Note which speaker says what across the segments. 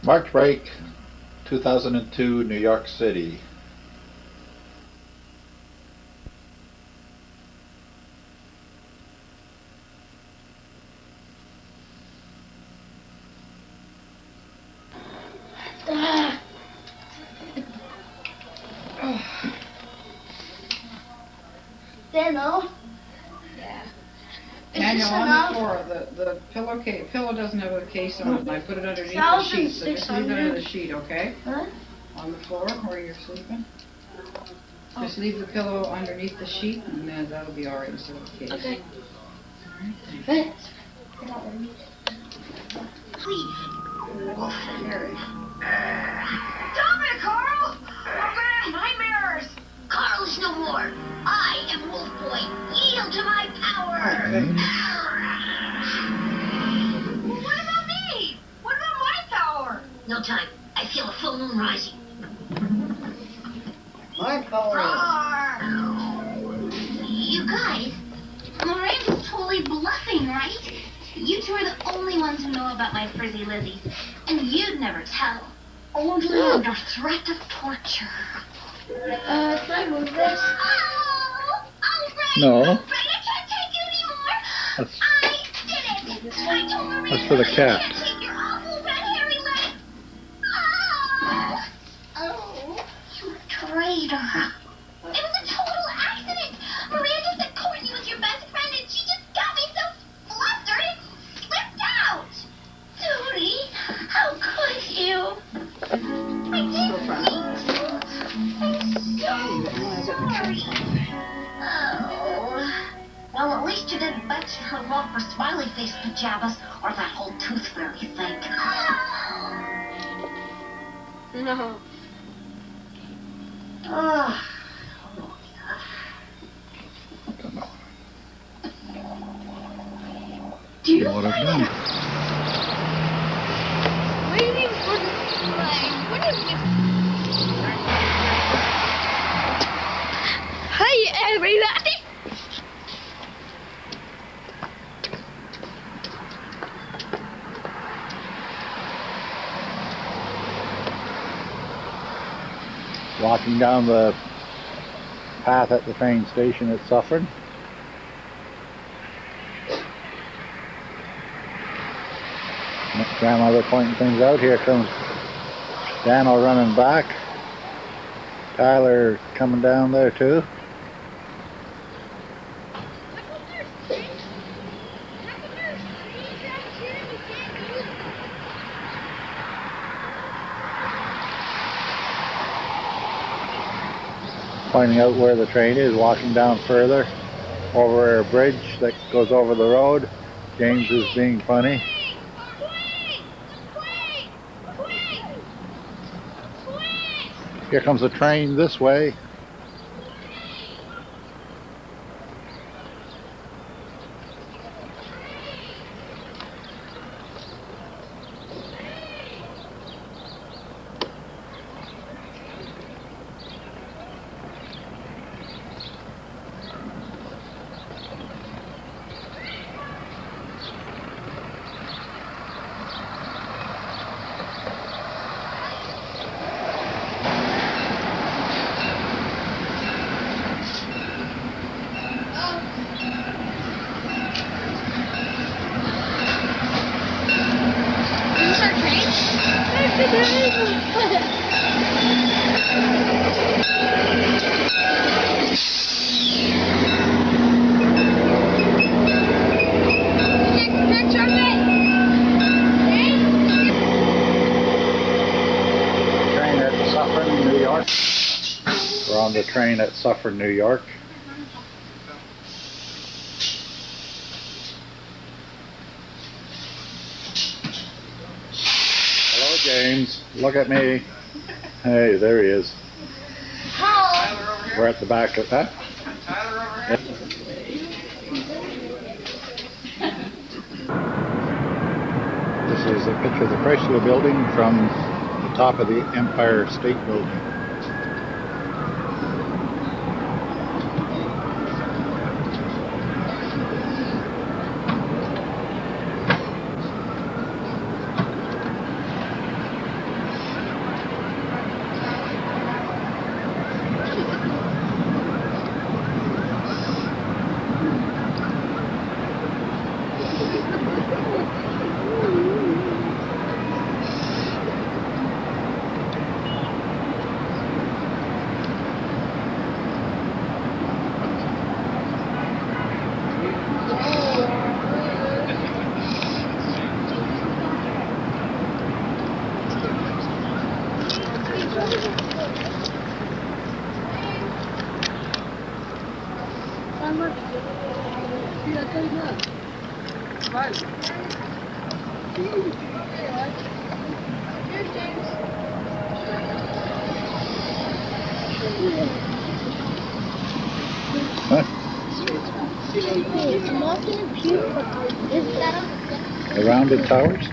Speaker 1: March break, 2002, New York City.
Speaker 2: Daniel?
Speaker 3: Yeah.
Speaker 2: Daniel,
Speaker 3: on the floor, the pillow doesn't have a case on it, and I put it underneath the sheet, so just leave it under the sheet, okay?
Speaker 2: Huh?
Speaker 3: On the floor where you're sleeping. Just leave the pillow underneath the sheet, and then that'll be alright instead of the case.
Speaker 2: Okay.
Speaker 3: Alright.
Speaker 2: Please.
Speaker 3: Carrie.
Speaker 2: Stop it, Carl! I'm gonna have nightmares! Carl is no more. I am Wolf Boy. Yield to my power! Well, what about me? What about my power? No time. I feel a full moon rising.
Speaker 3: My power.
Speaker 2: Roar! You guys, Lorraine was totally bluffing, right? You two are the only ones who know about my frizzy lizzies, and you'd never tell. Only under threat of torture. Can I move this? Oh, Ray!
Speaker 1: No.
Speaker 2: Ray, I can't take you anymore! I did it! I told Lorraine
Speaker 1: That's for the cat.
Speaker 2: I can't take your awful red hairy legs! Oh, you traitor! It was a total accident! Maria just said Courtney was your best friend and she just got me so flustered it slipped out! Duty, how could you? I didn't mean to. I'm so sorry. Oh. Well, at least you didn't bet her love for smiley face pajamas or that whole tooth fairy thing. No. Oh. Do you
Speaker 1: know what I've done?
Speaker 2: Waiting for the plane. What is this? Hi, everybody.
Speaker 1: Walking down the path at the train station at Suffern. Grandmother pointing things out. Here comes Daniel running back. Tyler coming down there too. Pointing out where the train is, walking down further over a bridge that goes over the road. James is being funny. Here comes a train this way. We're on the train at Suffern, New York. Hello, James. Look at me. Hey, there he is.
Speaker 2: Hi.
Speaker 1: We're at the back of that. Yep. This is a picture of the Chrysler Building from the top of the Empire State Building. The rounded towers?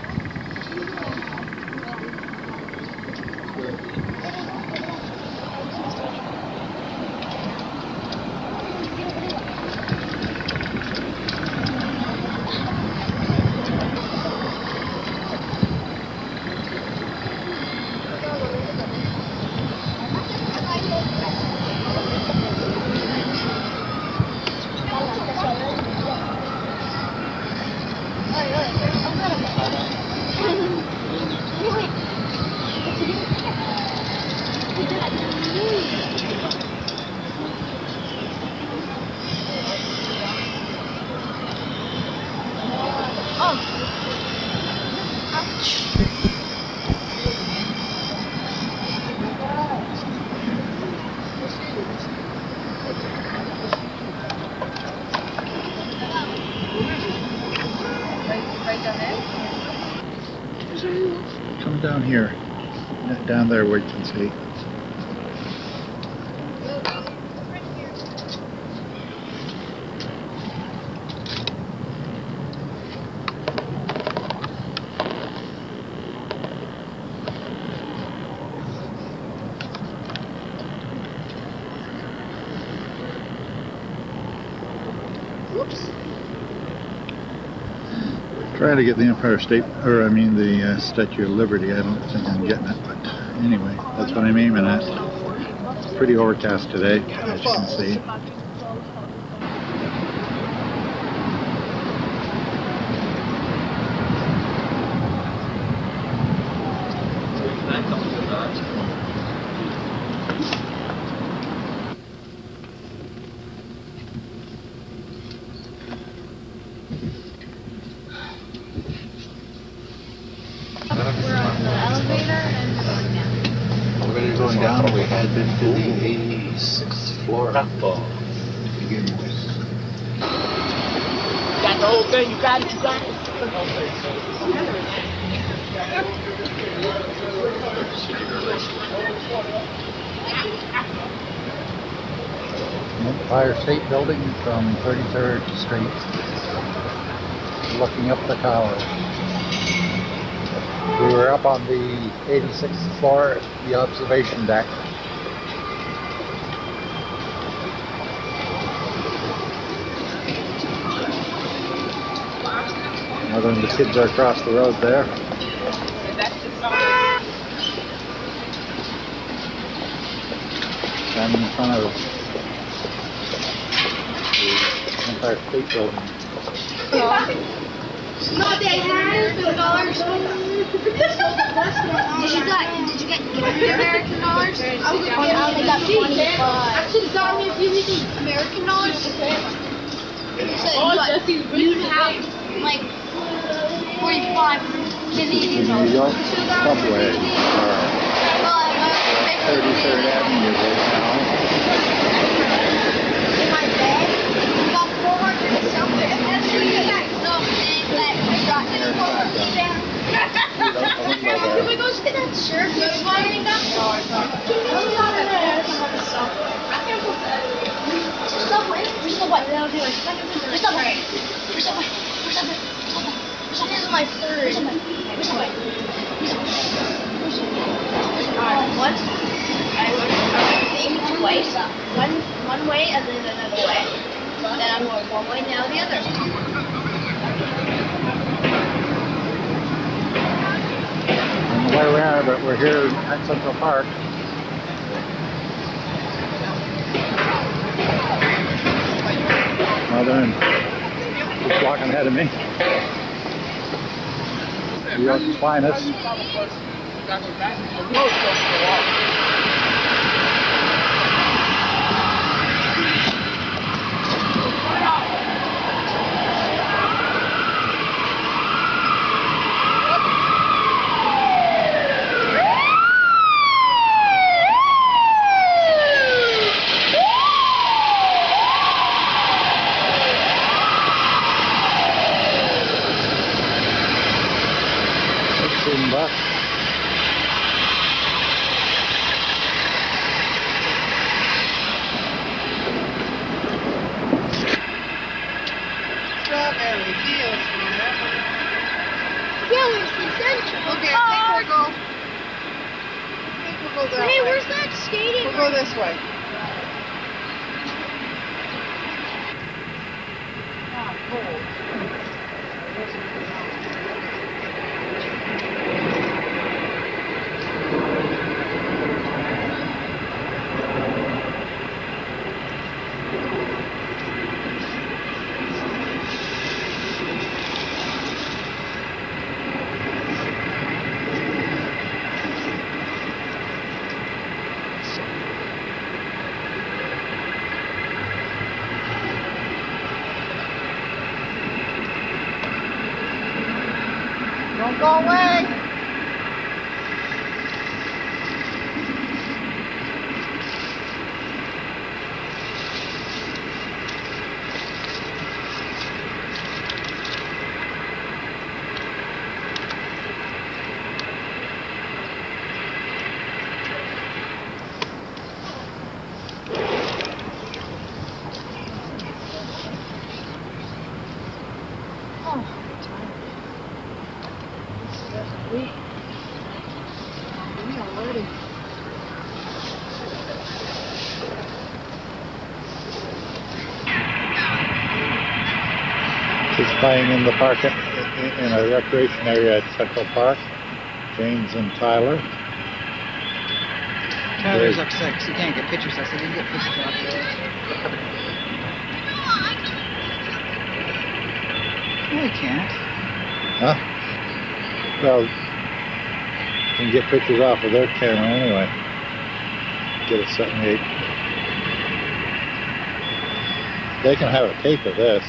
Speaker 1: Come down here. Down there where you can see. Trying to get the Empire State, or I mean the Statue of Liberty. I don't think I'm getting it, but anyway, that's what I'm aiming at. It's pretty overcast today, as you can see. We're going down. We had been to the 86th floor to begin with.
Speaker 4: You got the whole thing, you got it, you got it.
Speaker 1: Empire State Building from 33rd Street, looking up the tower. We were up on the 86th floor at the observation deck. Mother and the kids are across the road there. Standing in front of the Empire State Building.
Speaker 2: No, they had $2. Did you get American dollars? I only got 25. Actually, got me a few American dollars. So you'd have like 45 Canadian
Speaker 1: New
Speaker 2: dollars.
Speaker 1: York subway, 33rd Avenue right now.
Speaker 2: In my bed, we got 400 something. Can we go see that shirt that's flying up? There's Subway. There's Subway. There's Subway. There's Subway. There's Subway. This is my third. Where's Subway? What? I came twice. One way and then another way. Then I'm going one way, now the other.
Speaker 1: Where we are, but we're here at Central Park. Mother and just walking ahead of me. New York's finest.
Speaker 3: go that way.
Speaker 2: Hey, where's that skating?
Speaker 3: We'll go this way. Don't go away.
Speaker 1: Kids playing in the park in a recreation area at Central Park. James and Tyler.
Speaker 3: Tyler's upset because he can't get pictures. I said, you can get pictures out there. No, he can't.
Speaker 1: Huh? Well, you can get pictures off of their camera anyway. Get a 7.8. They can have a tape of this.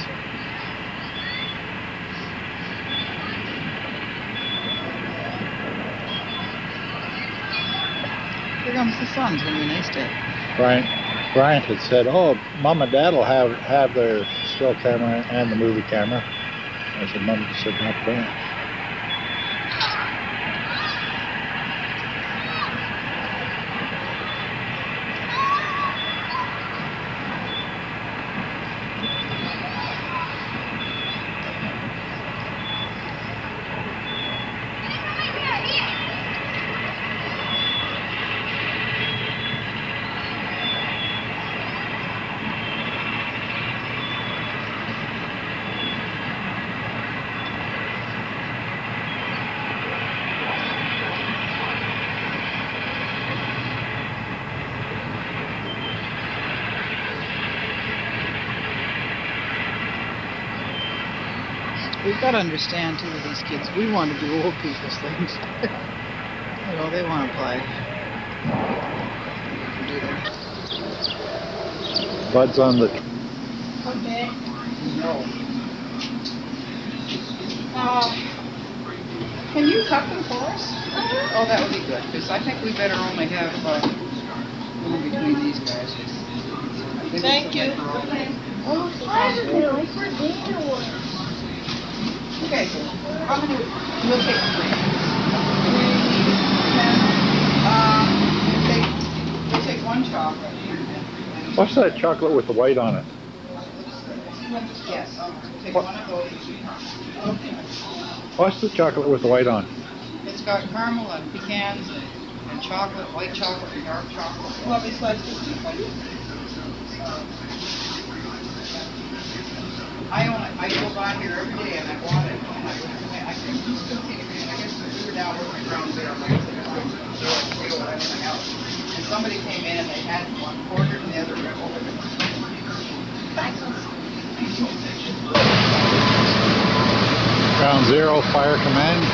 Speaker 3: Here comes the sun. It's going to be a nice day.
Speaker 1: Bryant had said, oh, Mom and Dad will have their still camera and the movie camera. I said, Mom said, not Bryant.
Speaker 3: We've got to understand, too, with these kids, we want to do old people's things. You know, they want to play. Do that.
Speaker 1: Bud's on the...
Speaker 2: Okay.
Speaker 3: No. Can you cut them for us? Oh, that would be good, because I think we better only have one between these guys. Thank you.
Speaker 2: Oh, why is it like for dinner?
Speaker 3: Okay, how many? We'll take 3. 10. We'll take 1 chocolate.
Speaker 1: What's that chocolate with the white on it?
Speaker 3: Yes, take 1 of those.
Speaker 1: What's the chocolate with the white on?
Speaker 3: It's got caramel and pecans and chocolate, white chocolate and dark chocolate.
Speaker 2: Want me to slice this?
Speaker 3: I go by here every day and I bought it. And I guess we were down working around there. And somebody came in and they had one quartered and the other over there.
Speaker 1: Ground 0, fire command.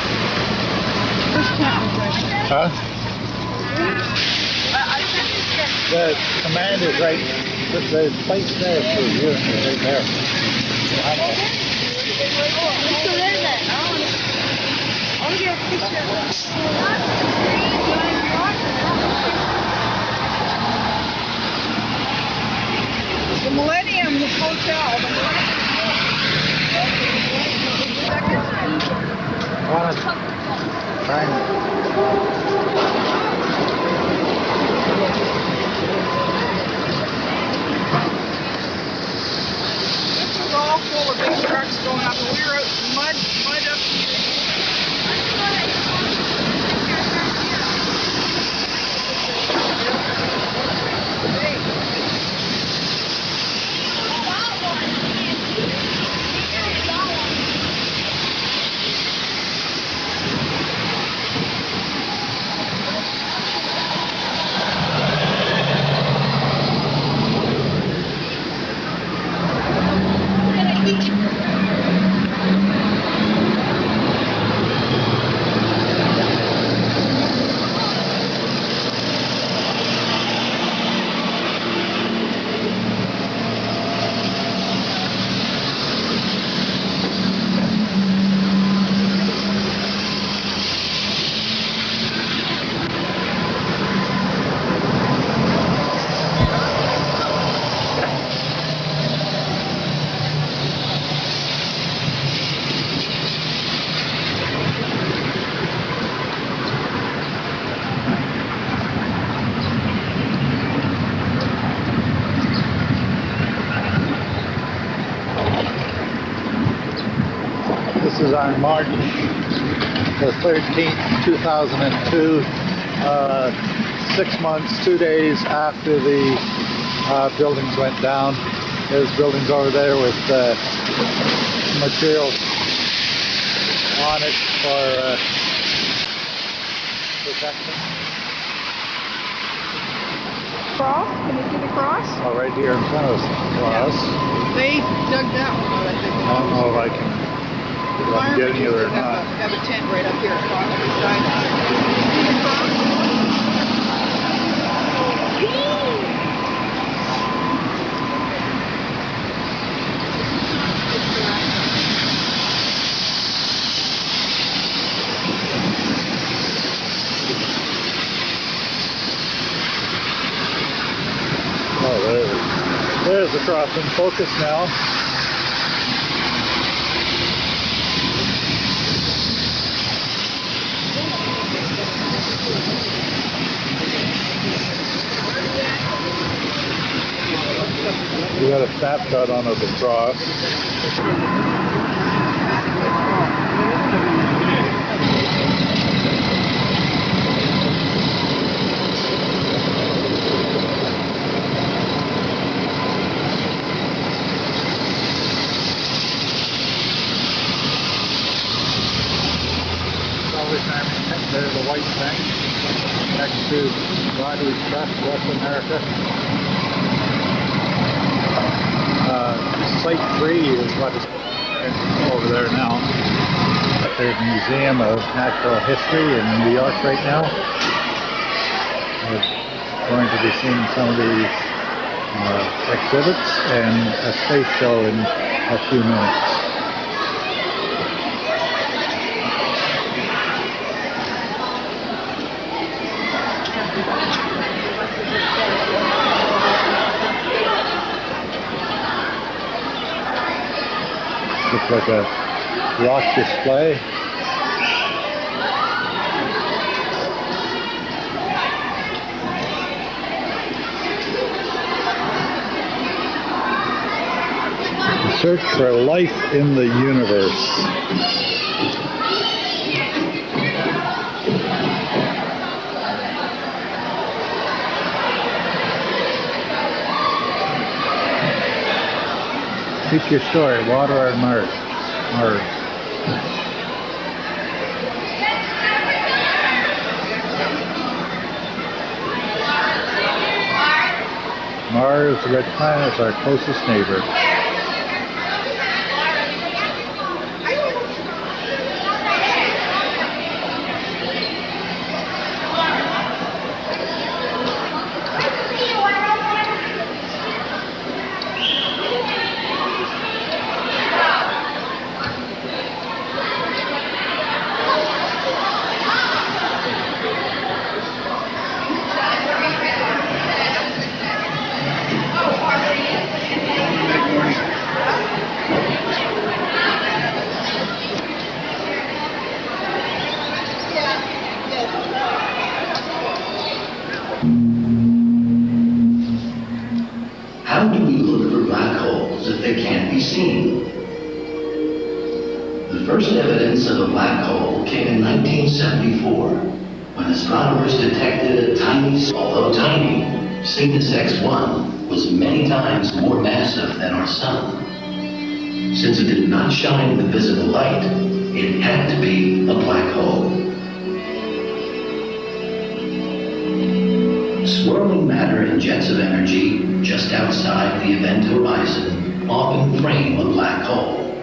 Speaker 1: Huh? The command is right. The place there for you is right there.
Speaker 3: The Millennium Hotel. This was all full of big trucks going up, and we were out mud up here.
Speaker 1: on March the 13th, 2002, 6 months, 2 days after the buildings went down. There's buildings over there with materials on it for protection.
Speaker 3: Cross? Can you see the cross?
Speaker 1: Oh, right here in front of us. Cross.
Speaker 3: They dug that one out, I think.
Speaker 1: I don't know if I can get any of it or not.
Speaker 3: Have a tent right up here across the side. See the cross?
Speaker 1: Oh, there's the cross in focus now. We got a snapshot on of the cross. There's a white tank next to Rodriguez Trust, West America. Site 3 is what is over there now. There's a Museum of Natural History in New York right now. We're going to be seeing some of these exhibits and a space show in a few minutes. Looks like a rock display. The search for life in the universe. Feature story, Water on Mars. Mars, the red planet, is our closest neighbor.
Speaker 5: How do we look for black holes if they can't be seen? The first evidence of a black hole came in 1974, when astronomers detected a tiny, although tiny, Cygnus X1 was many times more massive than our Sun. Since it did not shine with visible light, it had to be a black hole. Swirling matter and jets of energy just outside the event horizon often frame a black hole.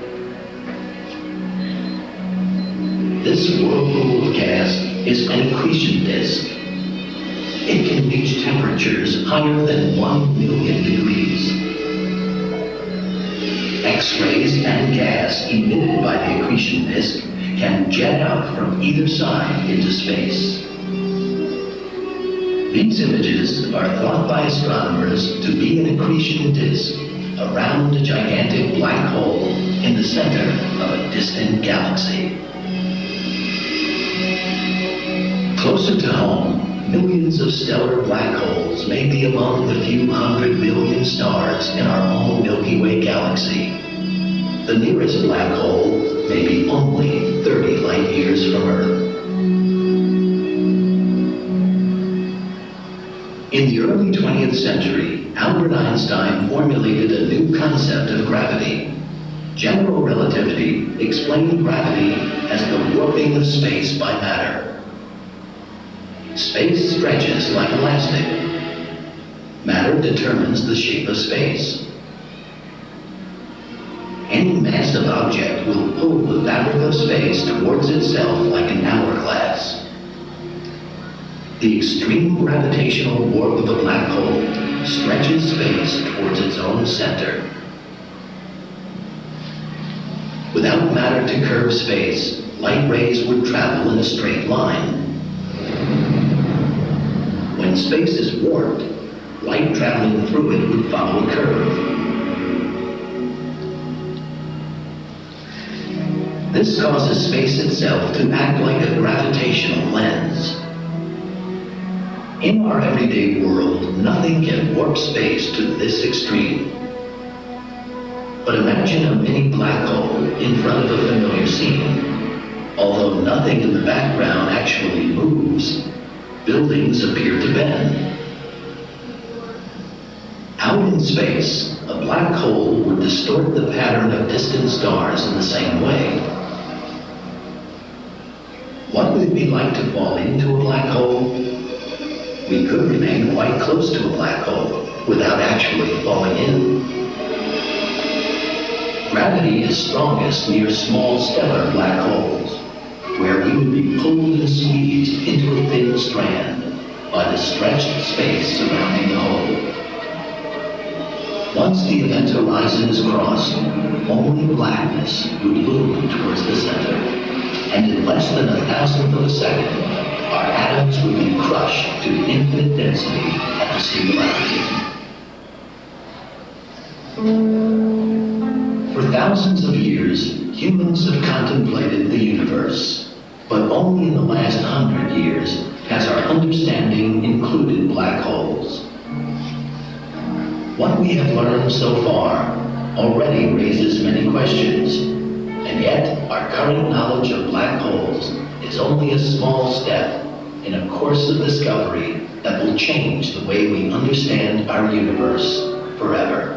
Speaker 5: This whirlpool of gas is an accretion disk. It can reach temperatures higher than 1 million degrees. X-rays and gas emitted by the accretion disk can jet out from either side into space. These images are thought by astronomers to be an accretion disk around a gigantic black hole in the center of a distant galaxy. Closer to home, millions of stellar black holes may be among the few 100 billion stars in our own Milky Way galaxy. The nearest black hole may be only 30 light years from Earth. In the early 20th century, Albert Einstein formulated a new concept of gravity. General relativity explained gravity as the warping of space by matter. Space stretches like elastic. Matter determines the shape of space. Any massive object will pull the fabric of space towards itself like an hourglass. The extreme gravitational warp of a black hole stretches space towards its own center. Without matter to curve space, light rays would travel in a straight line. When space is warped, light traveling through it would follow a curve. This causes space itself to act like a gravitational lens. In our everyday world, nothing can warp space to this extreme. But imagine a mini black hole in front of a familiar scene. Although nothing in the background actually moves, buildings appear to bend. Out in space, a black hole would distort the pattern of distant stars in the same way. What would it be like to fall into a black hole? We could remain quite close to a black hole without actually falling in. Gravity is strongest near small stellar black holes, where we would be pulled and squeezed into a thin strand by the stretched space surrounding the hole. Once the event horizon is crossed, only blackness would loom towards the center, and in less than 1,000th of a second, our atoms would be crushed to infinite density at the singularity. For thousands of years, humans have contemplated the universe, but only in the last 100 years has our understanding included black holes. What we have learned so far already raises many questions, and yet our current knowledge of black holes is only a small step in a course of discovery that will change the way we understand our universe forever.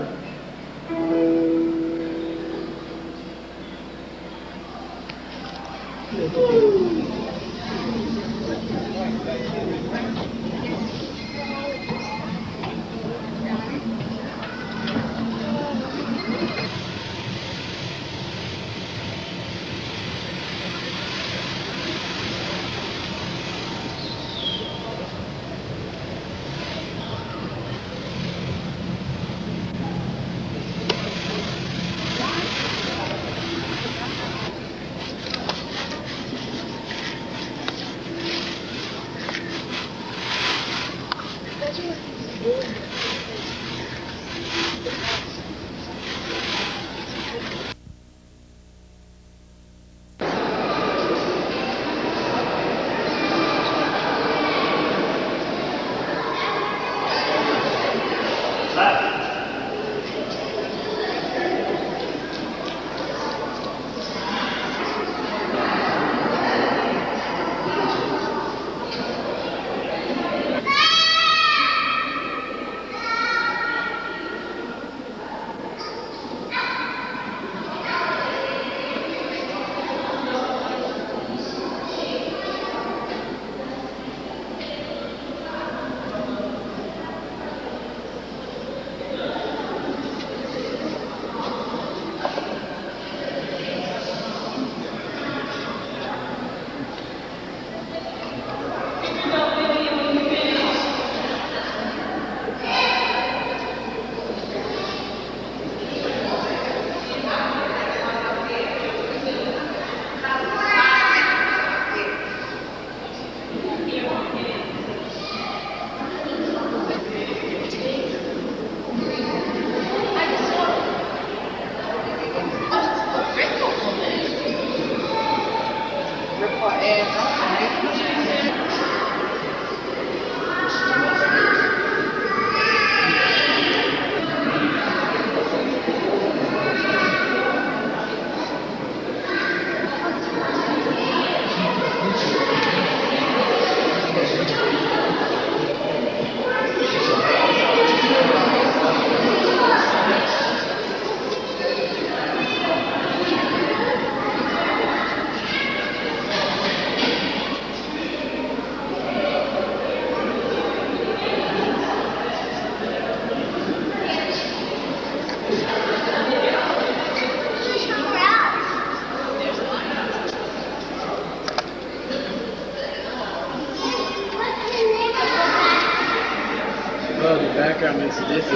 Speaker 3: Oh, the background makes you dizzy.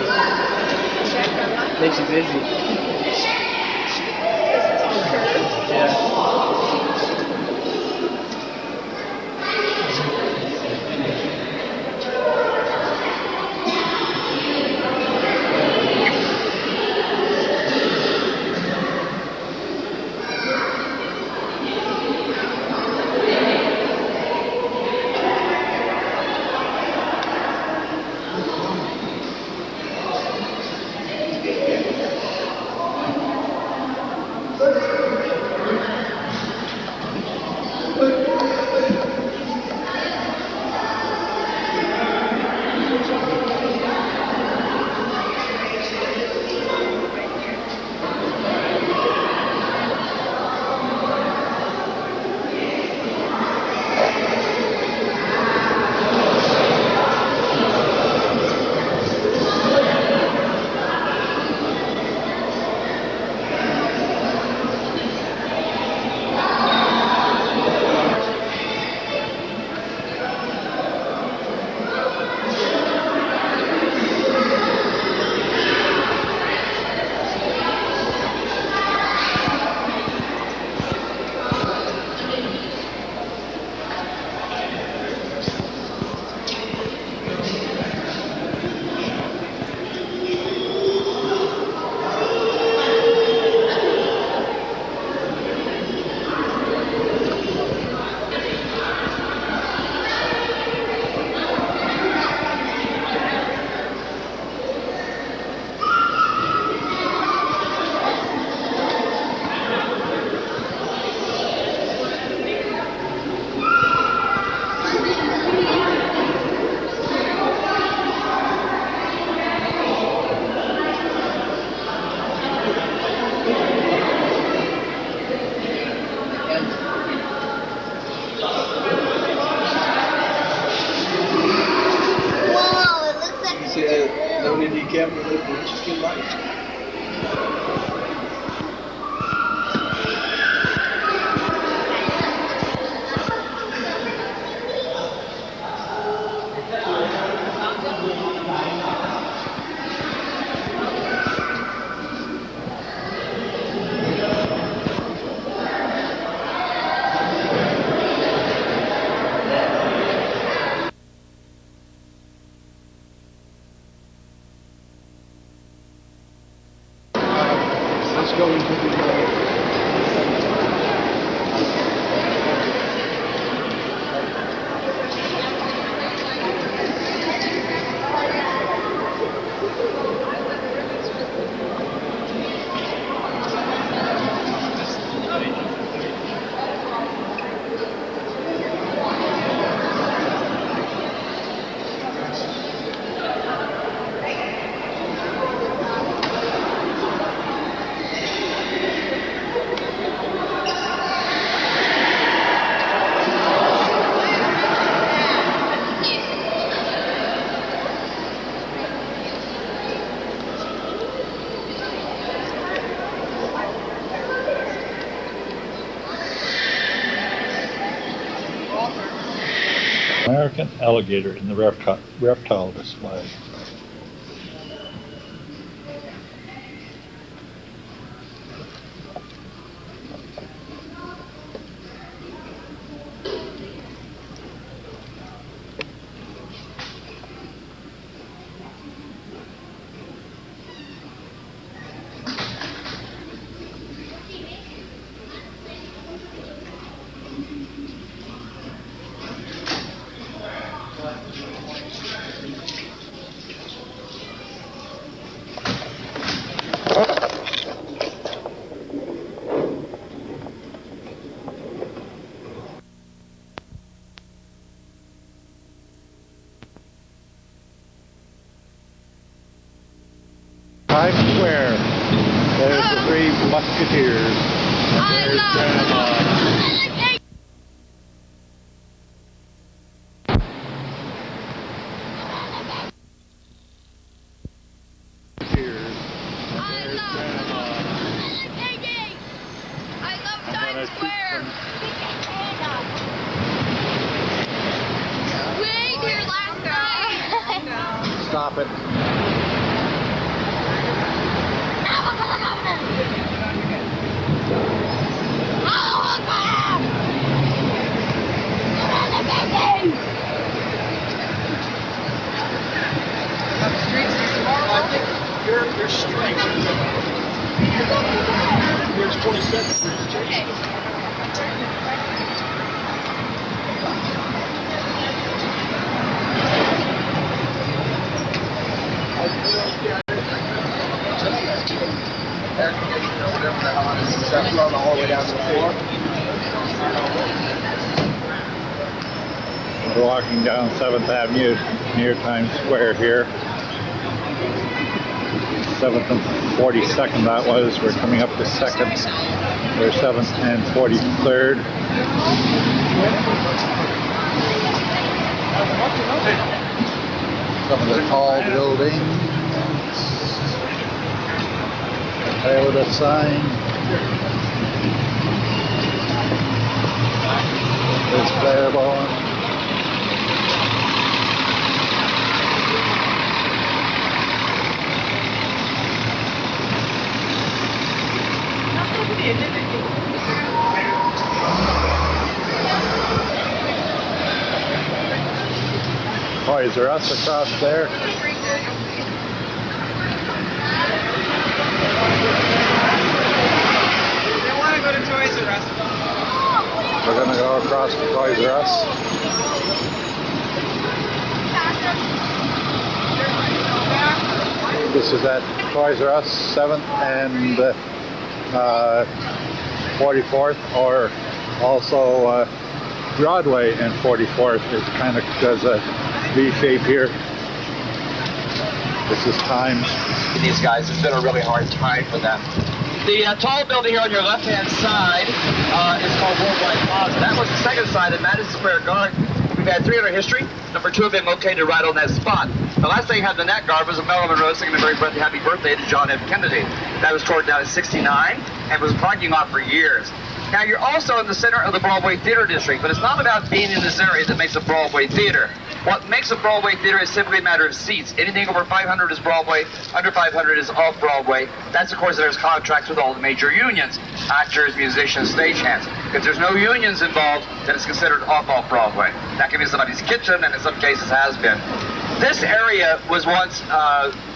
Speaker 3: Makes you dizzy. Yeah.
Speaker 2: Whoa, it looks like
Speaker 3: See that loaded camera with the interesting light? Let's go into the
Speaker 1: American alligator in the reptile display. Times Square. There's the Three Musketeers. And there's GRAMMA.
Speaker 2: way here last night.
Speaker 1: stop it.
Speaker 4: I think you're straight. Here's 27th Street. Air conditioner, whatever the hell it is, is that flowing all the way down to the floor?
Speaker 1: We're walking down 7th Avenue near Times Square here. 7th and 42nd that was. We're coming up to 2nd. We're 7th and 43rd. Some of the tall buildings. There with a sign. There's Claiborne. Toys R Us across there.
Speaker 3: They want to go to Toys R Us.
Speaker 1: We're going to go across to Toys R Us. This is at Toys R Us, 7th and 44th, or also Broadway and 44th. It kind of does a V shape here. This is Times.
Speaker 4: These guys, it's been a really hard time for them. The tall building here on your left-hand side is called Worldwide Plaza. That was the second side at Madison Square Garden. We've had 300 history. Number 2 have been located right on that spot. The last thing had the Nat Guard was a Marilyn Monroe singing a very happy birthday to John F. Kennedy. That was torn down in '69 and was a parking lot for years. Now you're also in the center of the Broadway Theater District, but it's not about being in this area that makes a Broadway theater. What makes a Broadway theater is simply a matter of seats. Anything over 500 is Broadway, under 500 is off-Broadway. That's, of course, there's contracts with all the major unions, actors, musicians, stagehands. If there's no unions involved, then it's considered off-Broadway. That can be somebody's kitchen, and in some cases has been. This area was once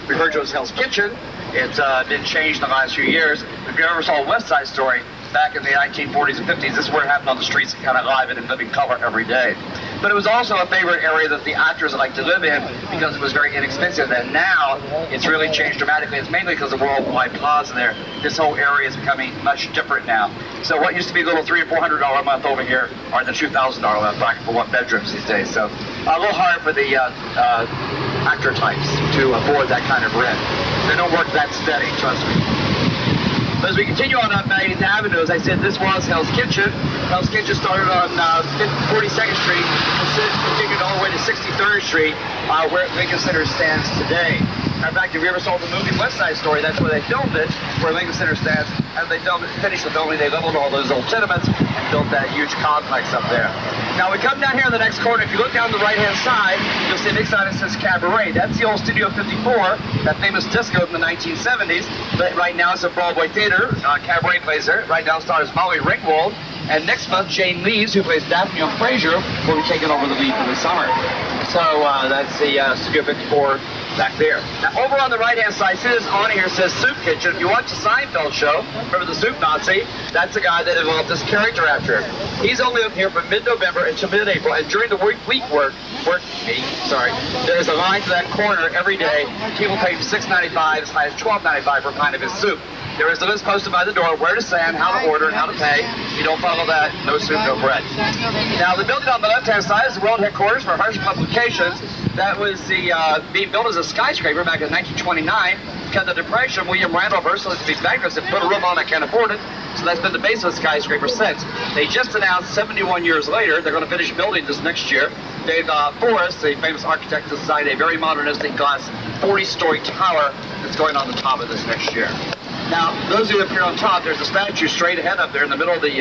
Speaker 4: referred to as Hell's Kitchen. It's been changed in the last few years. If you ever saw West Side Story, back in the 1940s and 50s, this is where it happened on the streets, kind of live and in living color every day. But it was also a favorite area that the actors like to live in because it was very inexpensive. And now it's really changed dramatically. It's mainly because of Worldwide Plaza there. This whole area is becoming much different now. So what used to be a little $300 or $400 a month over here are the $2,000 a month bracket for 1 bedrooms these days. So a little hard for the actor types to afford that kind of rent. They don't work that steady, trust me. As we continue on up 9th Avenue, as I said, this was Hell's Kitchen. Hell's Kitchen started on 42nd Street, continued all the way to 63rd Street, where Lincoln Center stands today. In fact, if you ever saw the movie West Side Story, that's where they filmed it, where Lincoln Center stands. As they finished the filming, they leveled all those old tenements and built that huge complex up there. Now, we come down here in the next corner. If you look down the right-hand side, you'll see a big sign that says Cabaret. That's the old Studio 54, that famous disco in the 1970s. But right now, it's a Broadway theater. Cabaret plays there. Right now, stars Molly Ringwald. And next month, Jane Lees, who plays Daphne on Frasier, will be taking over the lead for the summer. So that's the Studio 54 back there. Now, over on the right-hand side, see this on here says Soup Kitchen. If you watch the Seinfeld show, remember the Soup Nazi? That's the guy that developed this character after him. He's only up here from mid-November until mid-April, and during the there's a line to that corner every day. People pay $6.95, as high as $12.95 for a pint of his soup. There is a list posted by the door where to stand, how to order, and how to pay. If you don't follow that, no soup, no bread. Now, the building on the left-hand side is the world headquarters for Harsh Publications. That was being built as a skyscraper back in 1929. Because of the Depression, William Randolph Hearst to be bankrupt and put a room on that can't afford it. So that's been the base of the skyscraper since. They just announced 71 years later, they're going to finish building this next year. Dave Forrest, the famous architect, designed a very modernistic glass 40-story tower that's going on the top of this next year. Now, those of you up here on top, there's a statue straight ahead up there in the middle of the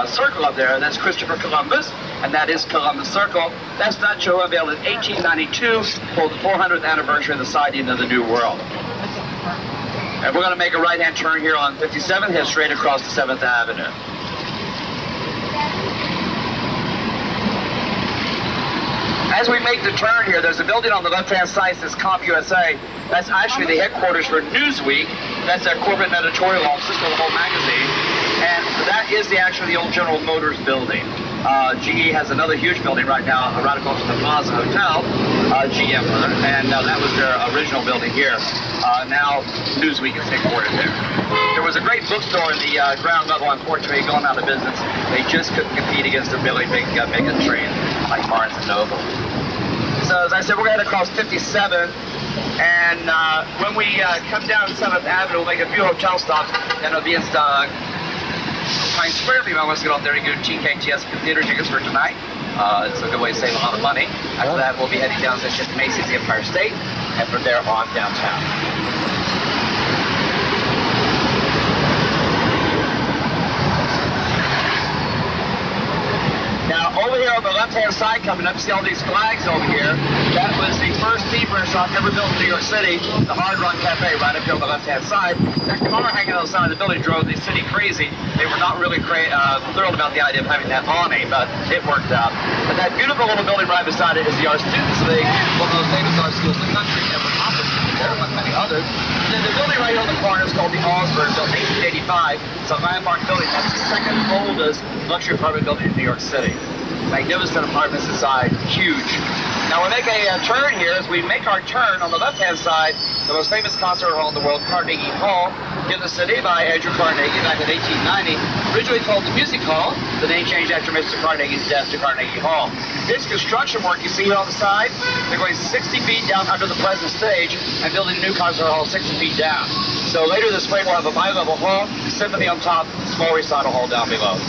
Speaker 4: circle up there. That's Christopher Columbus, and that is Columbus Circle. That statue unveiled in 1892 for the 400th anniversary of the sighting of the New World. And we're going to make a right-hand turn here on 57th, head straight across to 7th Avenue. As we make the turn here, there's a building on the left-hand side that says CompUSA. That's actually the headquarters for Newsweek. That's their corporate editorial office for the whole magazine. And that is actually the old General Motors building. GE has another huge building right now, right across from the Plaza Hotel, GM, and that was their original building here. Now Newsweek is headquartered there. There was a great bookstore in the ground level, unfortunately, gone out of business. They just couldn't compete against the really big mega train like Barnes & Noble. So as I said, we're going to head across 57, and when we come down 7th Avenue, we'll make a few hotel stops, and it'll be in Times Square. If anyone wants to get out there and get TKTS theater tickets for tonight, it's a good way to save a lot of money. After that, we'll be heading down to Macy's, the Empire State, and from there on downtown. Now, over here on the left-hand side, coming up, see all these flags over here? That was the first steam restaurant ever built in New York City, the Hard Rock Cafe, right up here on the left-hand side. That car hanging on the side of the building drove the city crazy. They were not really thrilled about the idea of having that awning, but it worked out. But that beautiful little building right beside it is the Art Students League, one of those famous art schools in the country, and with offices there, like many others. And then the building right here on the corner is called the Osborne, built in 1885. It's a landmark building. That's the second oldest luxury apartment building in New York City. Magnificent apartments inside, huge. Now we make a turn here. As we make our turn on the left-hand side, the most famous concert hall in the world, Carnegie Hall, in the city by Andrew Carnegie back in 1890. Originally called the Music Hall, the name changed after Mr. Carnegie's death to Carnegie Hall. This construction work you see here on the side, they're going 60 feet down under the present stage and building a new concert hall 60 feet down. So later this spring we'll have a bi-level hall, symphony on top, small recital hall down below.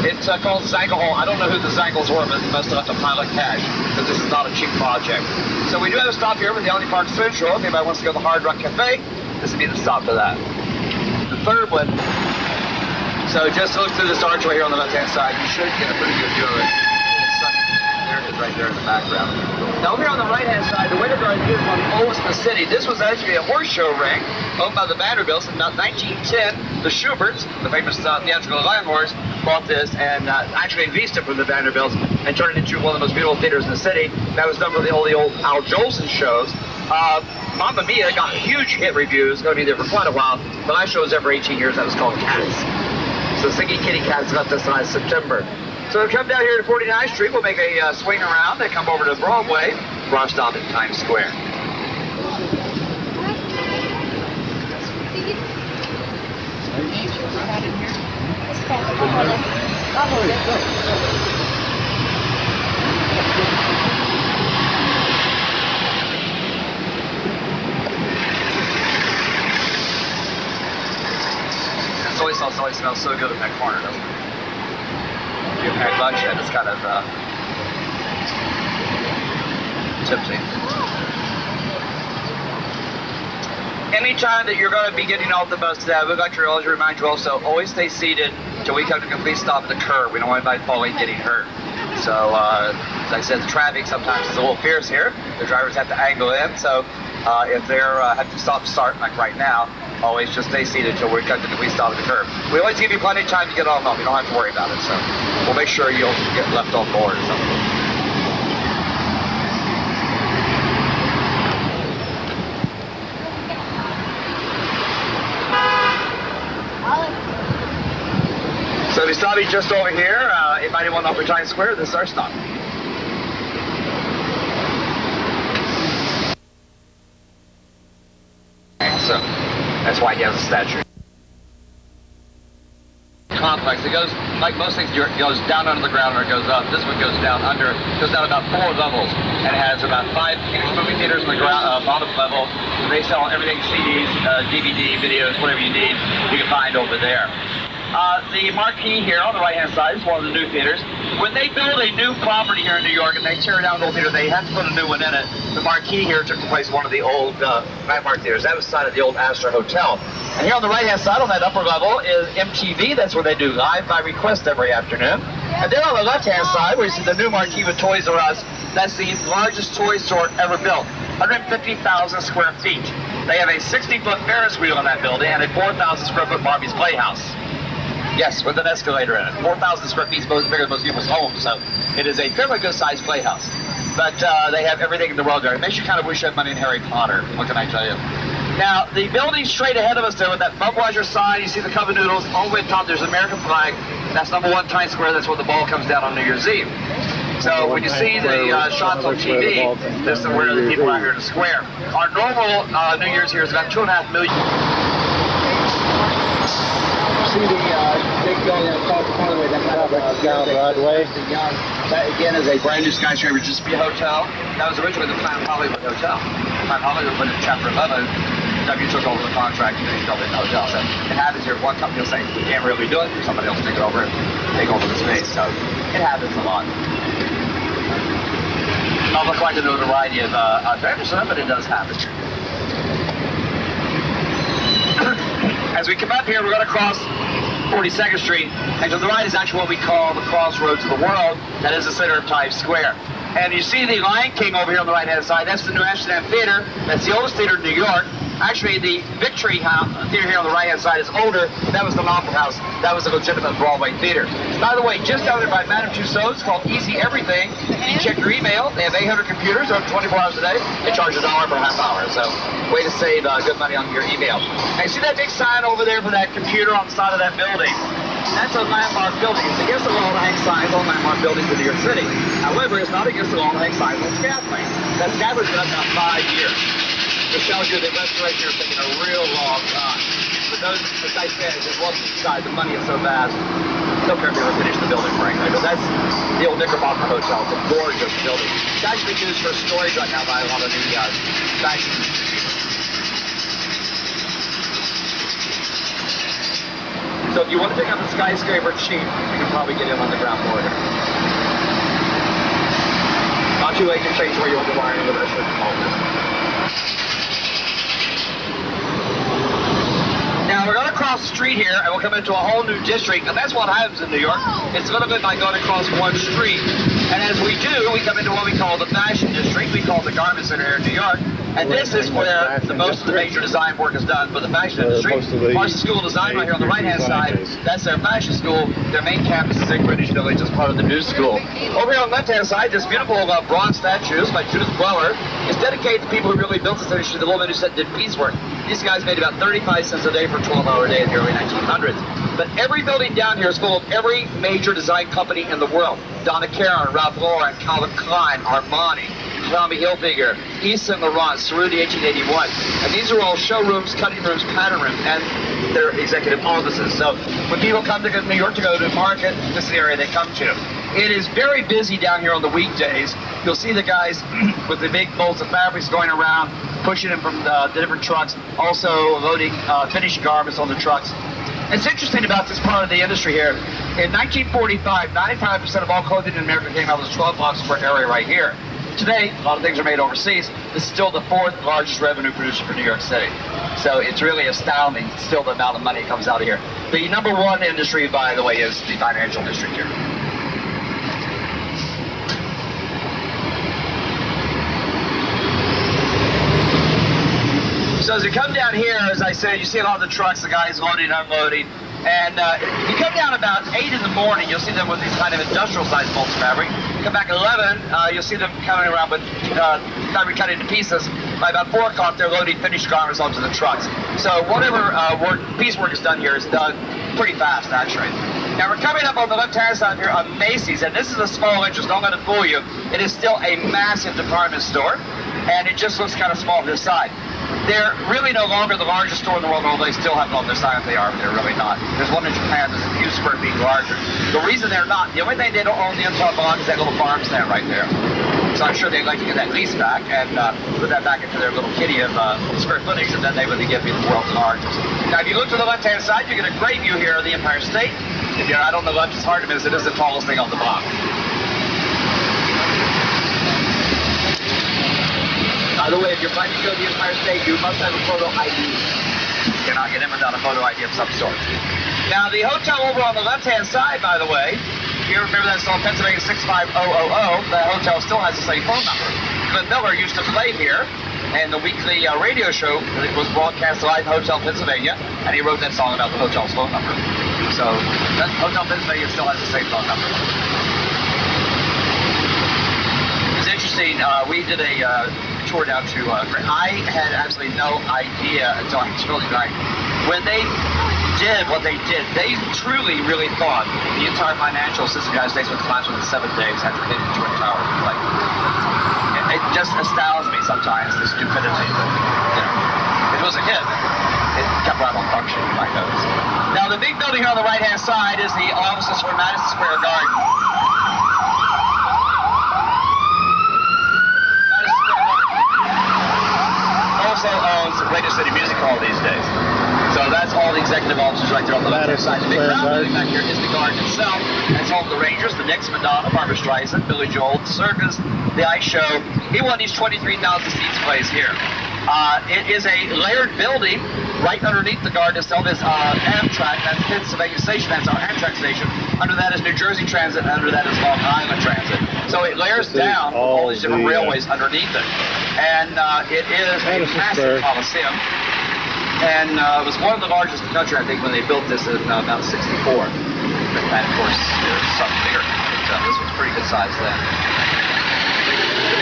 Speaker 4: It's called Zangle Hall. I don't know who the Zangles were, but they must have left a pile of cash, because this is not a cheap project. So we do have a stop here with the Aldi Park Central. If anybody wants to go to the Hard Rock Cafe, this would be the stop for that. The third one, so just look through this archway here on the left-hand side. You should get a pretty good view of it. It's sunny. There it is right there in the background. Now over here on the right-hand side, the Winter Garden is one of the oldest in the city. This was actually a horse show ring owned by the Vanderbilts in about 1910. The Schuberts, the famous theatrical lion horse, bought this and actually leased it from the Vanderbilts and turned it into one of the most beautiful theaters in the city. That was done for the old Al Jolson shows. Mamma Mia got huge hit reviews, going to be there for quite a while. The last show was there for 18 years, that was called Cats. So Singing Kitty Cats got this last September. So we'll come down here to 49th Street, we'll make a swing around and come over to Broadway for our stop at Times Square. Soy sauce always smells so good in that corner, doesn't it? You've had lunch and it's kind of tempting. Anytime that you're going to be getting off the bus today, we'd like to always remind you also, always stay seated until we come to a complete stop at the curb. We don't want anybody falling and getting hurt. So, as I said, the traffic sometimes is a little fierce here. The drivers have to angle in, so if they're have to start like right now, always just stay seated until we come to the complete stop at the curb. We always give you plenty of time to get on home. You don't have to worry about it, so we'll make sure you'll get left on board or something. So we stopped just over here. If anyone off of Times Square, this is our stop. So that's why he has a statue. Complex. It goes, like most things, it goes down under the ground or it goes up. This one goes down under, goes down about 4 levels, and it has about 5 movie theaters on the ground, bottom level. They sell everything, CDs, DVD, videos, whatever you need, you can find over there. The marquee here on the right-hand side is one of the new theaters. When they build a new property here in New York and they tear down an old theater, they have to put a new one in it. The marquee here took the place of one of the old landmark theaters. That was the side of the old Astor Hotel. And here on the right-hand side, on that upper level, is MTV. That's where they do Live by Request every afternoon. And then on the left-hand side, where you see the new marquee with Toys R Us, that's the largest toy store ever built. 150,000 square feet. They have a 60-foot Ferris wheel in that building and a 4,000 square foot Barbie's Playhouse. Yes, with an escalator in it. 4,000 square feet is bigger than most people's homes, so it is a fairly good-sized playhouse. But they have everything in the world there. It makes you kind of wish you had money in Harry Potter. What can I tell you? Now, the building straight ahead of us there with that Budweiser sign, you see the cup of noodles, all the way top, there's an American flag. That's #1 Times Square. That's where the ball comes down on New Year's Eve. So when you see the shots on TV, this is where the people out here in the square. Our normal New Year's here is about 2.5 million. See the big building across the corner, that's
Speaker 1: Broadway.
Speaker 4: That again is a brand new skyscraper, just be a hotel. That was originally the Planet Hollywood Hotel. Planet Hollywood went in Chapter 11. W took over the contract and they built it in the hotel. So it happens here. One company will say, we can't really do it. Somebody else take it over and take over the space. So it happens a lot. Not look like the notoriety of Jefferson, but it does happen. As we come up here, we're going to cross 42nd Street, and to the right is actually what we call the crossroads of the world. That is the center of Times Square. And you see the Lion King over here on the right-hand side. That's the New Amsterdam Theater. That's the oldest theater in New York. Actually, the Victory Theater here on the right-hand side is older. That was the Opera House. That was a legitimate Broadway theater. By the way, just down there by Madame Tussauds, called Easy Everything. You check your email. They have 800 computers, open 24 hours a day. They charge $1 per half hour. So, way to save good money on your email. And you see that big sign over there for that computer on the side of that building? That's a landmark building. It's against the law to hang signs on landmark buildings in New York City. However, it's not against the law to hang signs on scaffolding. That scaffolding's been up now 5 years. Which tells you that restoration is taking a real long time. But those, as I said, just once inside, the money is so vast, they'll never finish the building, frankly. But that's the old Knickerbocker Hotel. It's a gorgeous building. It's actually used for storage right now by a lot of the fashion. So if you want to pick up a skyscraper cheap, you can probably get in on the ground floor here. Not too late to change where you want the wiring with this. Now we're going to cross the street here and we'll come into a whole new district, and that's what happens in New York. It's going to be by going across one street. And as we do, we come into what we call the fashion district. We call it the garment center here in New York. And this is where most of the major design work is done for the fashion industry. Parsons School of Design right here on the right-hand side, that's their fashion school. Their main campus is in Greenwich Village as part of the new school. Over here on the left-hand side, this beautiful bronze statues by Judith Weller is dedicated to people who really built this industry, the woman who said did piecework. These guys made about 35 cents a day for a 12-hour day in the early 1900s. But every building down here is full of every major design company in the world. Donna Karan, Ralph Lauren, Calvin Klein, Armani, Tommy Hilfiger, Yves Saint Laurent, Cerruti 1881. And these are all showrooms, cutting rooms, pattern rooms, and their executive offices. So when people come to New York to go to the market, this is the area they come to. It is very busy down here on the weekdays. You'll see the guys with the big bolts of fabrics going around, pushing them from the different trucks, also loading finished garments on the trucks. It's interesting about this part of the industry here. In 1945, 95% of all clothing in America came out of this 12 box square area right here. Today, a lot of things are made overseas. This is still the 4th largest revenue producer for New York City. So it's really astounding, still the amount of money that comes out of here. The #1 industry, by the way, is the financial district here. So as you come down here, as I said, you see a lot of the trucks, the guys loading and unloading. And if you come down about 8 in the morning, you'll see them with these kind of industrial-sized bolts of fabric. Come back at 11, you'll see them coming around with fabric cut into pieces. By about 4 o'clock, they're loading finished garments onto the trucks. So whatever piecework is done here is done pretty fast, actually. Now we're coming up on the left-hand side here on Macy's, and this is a small interest, don't let it fool you. It is still a massive department store, and it just looks kind of small to this side. They're really no longer the largest store in the world, although they still have all the sign that they are, but they're really not. There's one in Japan that's a few square feet larger. The reason they're not, the only thing they don't own the entire block is that little farm stand right there. So I'm sure they'd like to get that lease back and put that back into their little kitty of square footage, and then they would give me the world's largest. Now, if you look to the left-hand side, you get a great view here of the Empire State. If you're out on the left, it's hard to miss. It is the tallest thing on the block. By the way, if you're planning to go to the Empire State, you must have a photo ID. You cannot get in without a photo ID of some sort. Now, the hotel over on the left-hand side, by the way, if you remember that song, Pennsylvania 65000, that hotel still has the same phone number. Glenn Miller used to play here, and the weekly radio show was broadcast live in Hotel Pennsylvania, and he wrote that song about the hotel's phone number. So, that Hotel Pennsylvania still has the same phone number. It's interesting, we did a tour down to, I had absolutely no idea until I was really right. When they did what they did, they truly really thought the entire financial system of the United States would collapse within 7 days after hitting the Twin Towers. Like, it just astounds me sometimes, the stupidity. But, you know, it was a hit. It kept right on functioning, you might notice. Now, the big building here on the right-hand side is the offices for Madison Square Garden. Also owns Radio City Music Hall these days. So that's all the executive offices right there on the left-hand side. The big round building back here is the garden itself. That's home to the Rangers, the Knicks, Madonna, Barbra Streisand, Billy Joel, the circus, the ice show. He won these 23,000 seats place here. It is a layered building. Right underneath the garden itself is Amtrak. That's Pennsylvania Station. That's our Amtrak station. Under that is New Jersey Transit, and under that is Long Island Transit. So it layers down all these different railways underneath it. And it is a massive coliseum. And it was one of the largest in the country, I think, when they built this in about 64. And of course, there's some bigger. This was pretty good size then.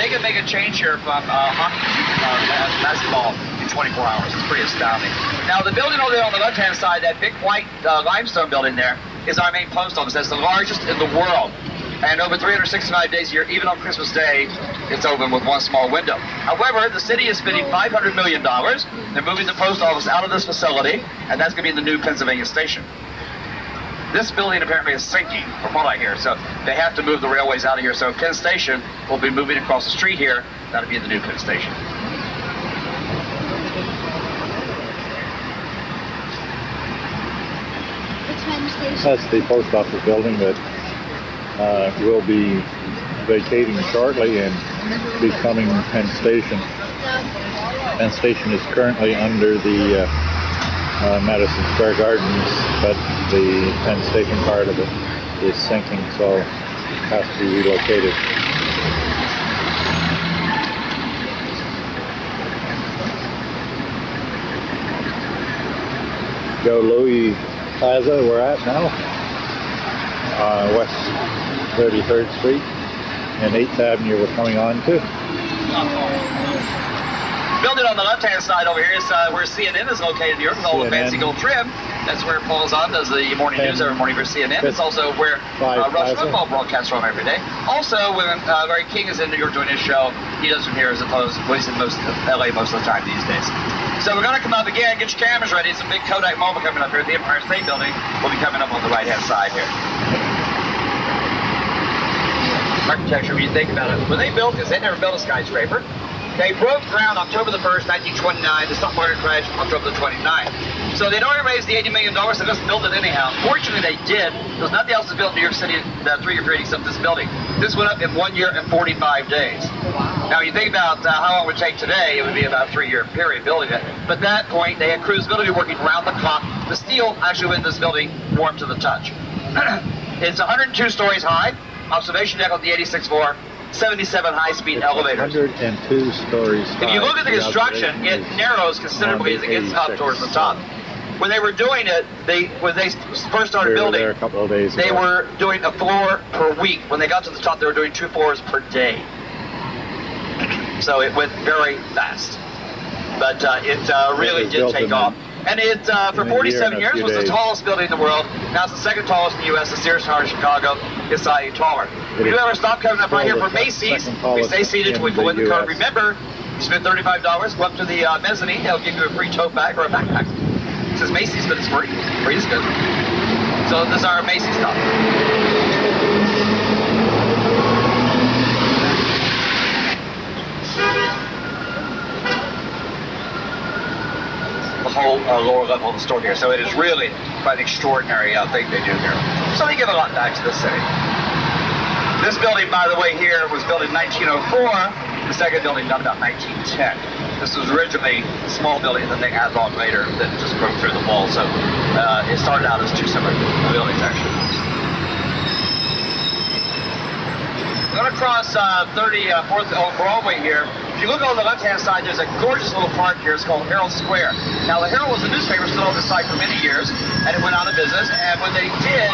Speaker 4: They can make a change here from hockey to basketball in 24 hours. It's pretty astounding. Now, the building over there on the left-hand side, that big white limestone building there, is our main post office. That's the largest in the world. And over 365 days a year, even on Christmas Day, it's open with one small window. However, the city is spending $500 million. They're moving the post office out of this facility, and that's going to be the new Pennsylvania Station. This building apparently is sinking, from what I hear, so they have to move the railways out of here. So Penn Station will be moving across the street here. That'll be the new Penn Station.
Speaker 1: That's the post office building that will be vacating shortly and becoming Penn Station. Penn Station is currently under the Madison Square Gardens, but the Penn Station part of it is sinking, so it has to be relocated. Joe Louis Plaza we're at now, West 33rd Street and 8th Avenue we're coming on to.
Speaker 4: Building on the left-hand side over here is where CNN is located in New York with all the fancy gold trim. That's where Paul Zahn does the morning news every morning for CNN. It's also where Rush football broadcasts from every day. Also, when Larry King is in New York doing his show, he does from here as opposed to he's in LA most of the time these days. So we're going to come up again, get your cameras ready. It's a big Kodak moment coming up here at the Empire State Building. We'll be coming up on the right-hand side here. Architecture, when you think about it, when they built this, they never built a skyscraper. They broke ground October the 1st, 1929. The stock market crashed October the 29th. So they'd already raised the $80 million, so just built it anyhow. Fortunately, they did, because nothing else was built in New York City in the 3 year period except this building. This went up in 1 year and 45 days. Wow. Now, you think about how long it would take today, it would be about a 3 year period building it. But at that point, they had crews literally working around the clock. The steel actually in this building warmed to the touch. It's 102 stories high, observation deck on the 86th floor, 77 high-speed elevators.
Speaker 1: 102 stories high.
Speaker 4: If you look at the construction, it narrows considerably as it gets up towards the top. When they were doing it, when they first started building,
Speaker 1: a couple of days
Speaker 4: they
Speaker 1: ago.
Speaker 4: were doing a floor per week. When they got to the top, they were doing 2 floors per day. So it went very fast. But it really did take off. And it, for 47 years, was the tallest building in the world. Now it's the second tallest in the U.S. The Sears Tower in Chicago is slightly taller. If you ever stop coming up right here for Macy's, we stay seated till we go in the car. Remember, you spend $35, go up to the mezzanine, they'll give you a free tote bag or a backpack. It says Macy's, but it's free. Free is good. So this is our Macy's stop. whole lower level of the store here. So it is really quite an extraordinary thing they do here. So they give a lot back to the city. This building, by the way, here was built in 1904. The second building done about 1910. This was originally a small building that they added on later that just broke through the wall. So it started out as two separate buildings, actually. Going across 34th on Broadway here. If you look on the left-hand side, there's a gorgeous little park here. It's called Herald Square. Now, the Herald was a newspaper still on the site for many years, and it went out of business. And when they did,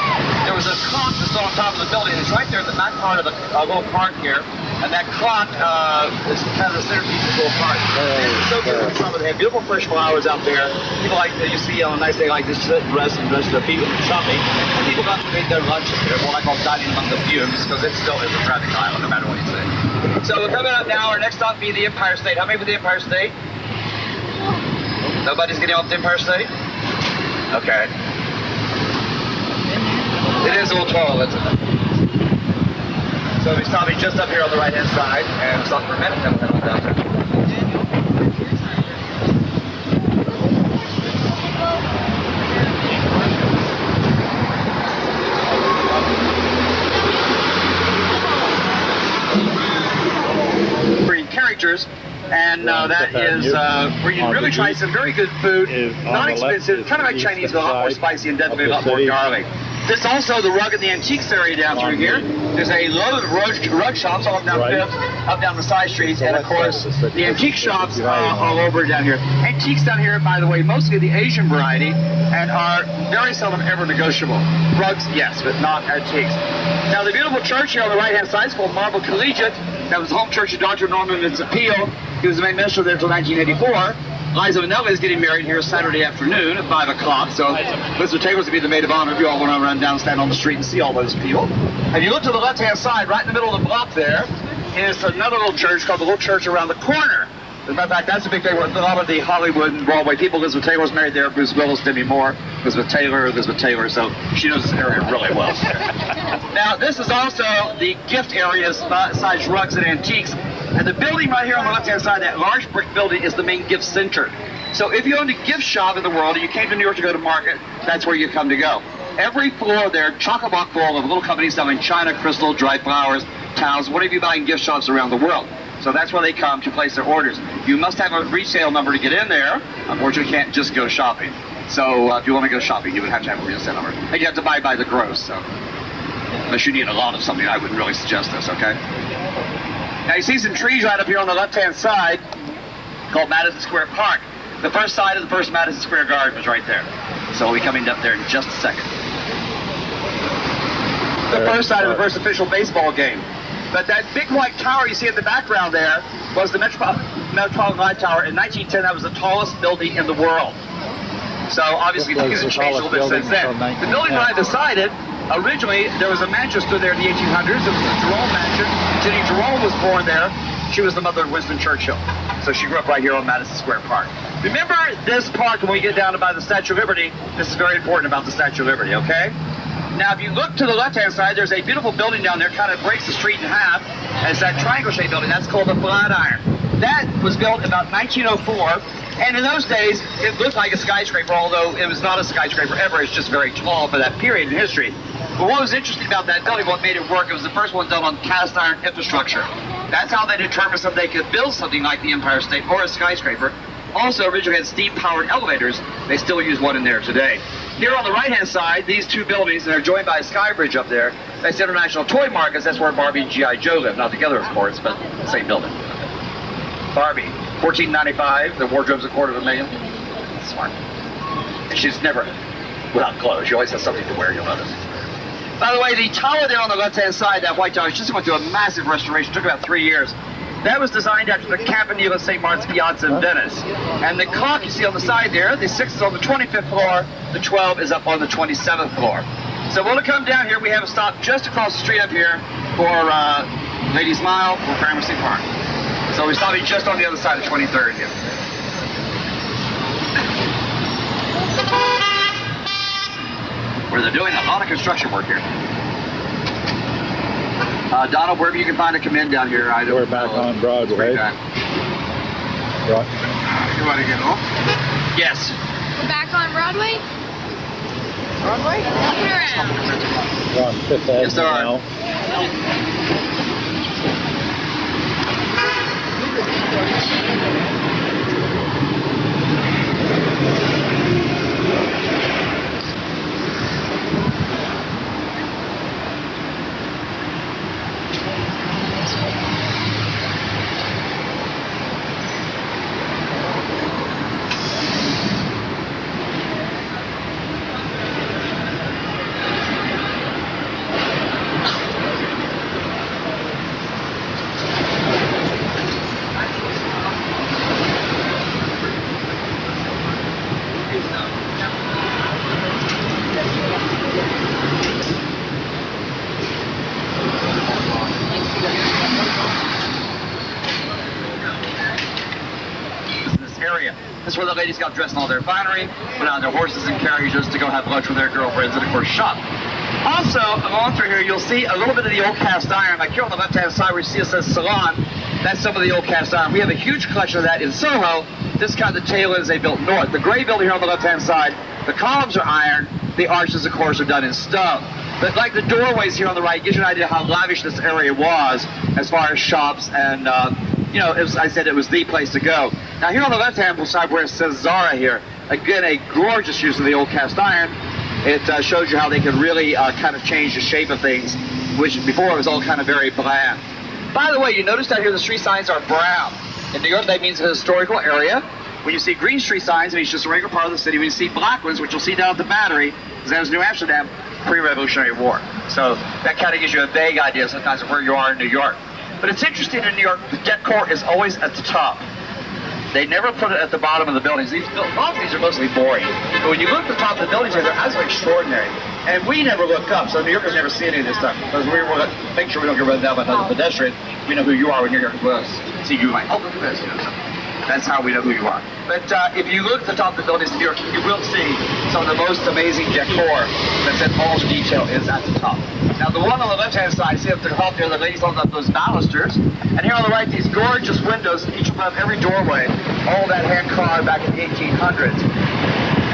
Speaker 4: there was a clock that's still on top of the building. It's right there in the back part of the little park here. And that clock is kind of the centerpiece of the little park. It's so good with summer. They have beautiful fresh flowers out there. People like you see on a nice day like this, sit and rest and the people shopping. And people got to make their lunches here. More like dining among the fumes, because it still is a traffic island, no matter what you say. So we're coming up now. Our next stop will be the Empire State. How many for the Empire State? Nobody's getting off the Empire State? Okay. It is a little tall, isn't it? So we're stopping just up here on the right-hand side, and stop for a minute, then we'll head on down there. Characters, and that is where you really try some very good food, not expensive, kind of like Chinese, but a lot more spicy and definitely a lot more garlic. There's also the rug and the antiques area down through here. There's a load of rug shops all up down Fifth, up down the side streets, and of course the antique shops all over down here. Antiques down here, by the way, mostly the Asian variety, and are very seldom ever negotiable. Rugs, yes, but not antiques. Now the beautiful church here on the right-hand side is called Marble Collegiate. That was the home church of Dr. Norman's Appeal. He was the main minister there until 1984. Liza Minnelli is getting married here Saturday afternoon at 5 o'clock, so Elizabeth Taylor's to be the maid of honor if you all want to run down, stand on the street and see all those people. And you look to the left-hand side, right in the middle of the block there, is another little church called the Little Church Around the Corner. As a matter of fact, that's a big thing with a lot of the Hollywood and Broadway people. Elizabeth Taylor's married there, Bruce Willis, Demi Moore, Elizabeth Taylor, so she knows this area really well. Now, this is also the gift areas besides rugs and antiques. And the building right here on the left-hand side, that large brick building, is the main gift center. So if you own a gift shop in the world and you came to New York to go to market, that's where you come to go. Every floor there, chock-a-block full of little companies selling china, crystal, dried flowers, towels, whatever you buy in gift shops around the world. So that's where they come to place their orders. You must have a resale number to get in there. Unfortunately, you can't just go shopping. So if you want to go shopping, you would have to have a resale number. And you have to buy by the gross, so unless you need a lot of something, I wouldn't really suggest this, okay? Now you see some trees right up here on the left-hand side called Madison Square Park. The first side of the first Madison Square Garden was right there. So we'll be coming up there in just a second. The first side of the first official baseball game. But that big white tower you see in the background there was the Metropolitan Light Tower. In 1910, that was the tallest building in the world. So obviously things have changed a little bit since then. The building right beside it, originally there was a mansion stood there in the 1800s. It was the Jerome Mansion. Jenny Jerome was born there. She was the mother of Winston Churchill. So she grew up right here on Madison Square Park. Remember this park when we get down to by the Statue of Liberty. This is very important about the Statue of Liberty, okay? Now, if you look to the left-hand side, there's a beautiful building down there, kind of breaks the street in half. It's that triangle-shaped building. That's called the Flatiron. That was built about 1904, and in those days, it looked like a skyscraper, although it was not a skyscraper ever. It's just very tall for that period in history. But what was interesting about that building, what made it work, it was the first one done on cast iron infrastructure. That's how they determined if they could build something like the Empire State or a skyscraper. Also, originally had steam-powered elevators. They still use one in there today. Here on the right-hand side, these two buildings, and they're joined by a sky bridge up there. That's International Toy Markets. That's where Barbie and G.I. Joe live. Not together, of course, but same building. Barbie, $14.95. The wardrobe's $250,000. Smart. And she's never without clothes. She always has something to wear, you'll notice. By the way, the tower there on the left-hand side, that white tower, just went through a massive restoration. It took about 3 years. That was designed after the Campanile St. Martin's Piazza in Venice. And the clock you see on the side there, the 6 is on the 25th floor, the 12 is up on the 27th floor. So when we come down here, we have a stop just across the street up here for Ladies Mile or Gramercy Park. So we're stopping just on the other side of 23rd here. Where they're doing a lot of construction work here. Donald, wherever you can find a come in down here, I don't
Speaker 1: We're back on Broadway.
Speaker 4: Right.
Speaker 3: You want to get off?
Speaker 4: Yes.
Speaker 6: We're back on Broadway?
Speaker 3: Broadway?
Speaker 6: Looking around.
Speaker 1: We're on Fifth Avenue
Speaker 4: Yes, there are.
Speaker 1: now.
Speaker 4: This area. This is where the ladies got dressed in all their finery, put on their horses and carriages to go have lunch with their girlfriends and of course shop. Also, along through here, you'll see a little bit of the old cast iron. Like here on the left-hand side where you see it says Salon, that's some of the old cast iron. We have a huge collection of that in Soho. This is kind of the tail ends they built north. The gray building here on the left-hand side, the columns are iron. The arches, of course, are done in stone. But like the doorways here on the right, gives you an idea how lavish this area was as far as shops and, you know, I said it was the place to go. Now here on the left-hand side where it says Zara here, again, a gorgeous use of the old cast iron. It shows you how they could really kind of change the shape of things, which before it was all kind of very bland. By the way, you notice down here the street signs are brown. In New York, that means a historical area. When you see green street signs, it means just a regular part of the city. When you see black ones, which you'll see down at the Battery, because that was New Amsterdam, pre-Revolutionary War. So that kind of gives you a vague idea sometimes of where you are in New York. But it's interesting in New York, the decor is always at the top. They never put it at the bottom of the buildings. A lot of these are mostly boring. But when you look at the top of the buildings, they're absolutely extraordinary. And we never look up, so New Yorkers never see any of this stuff. Because we want to make sure we don't get run down by another pedestrian. We know who you are when you're here with us. See you like, oh, look at this, you know. So that's how we know who you are. But if you look at the top of the buildings in New York, you will see some of the most amazing decor that said all the detail is at the top. Now the one on the left-hand side, see up the top there, the ladies hold up those balusters. And here on the right, these gorgeous windows, each above every doorway, all that hand-carved back in the 1800s.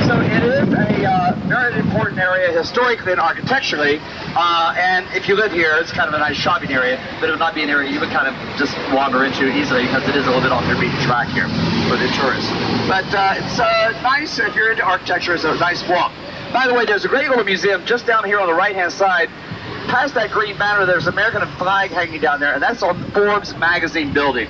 Speaker 4: So it is a very important area historically and architecturally, and if you live here, it's kind of a nice shopping area, but it would not be an area you would kind of just wander into easily because it is a little bit off your beaten track here for the tourists. But it's nice, if you're into architecture, it's a nice walk. By the way, there's a great little museum just down here on the right-hand side. Past that green banner, there's an American flag hanging down there, and that's on Forbes magazine building.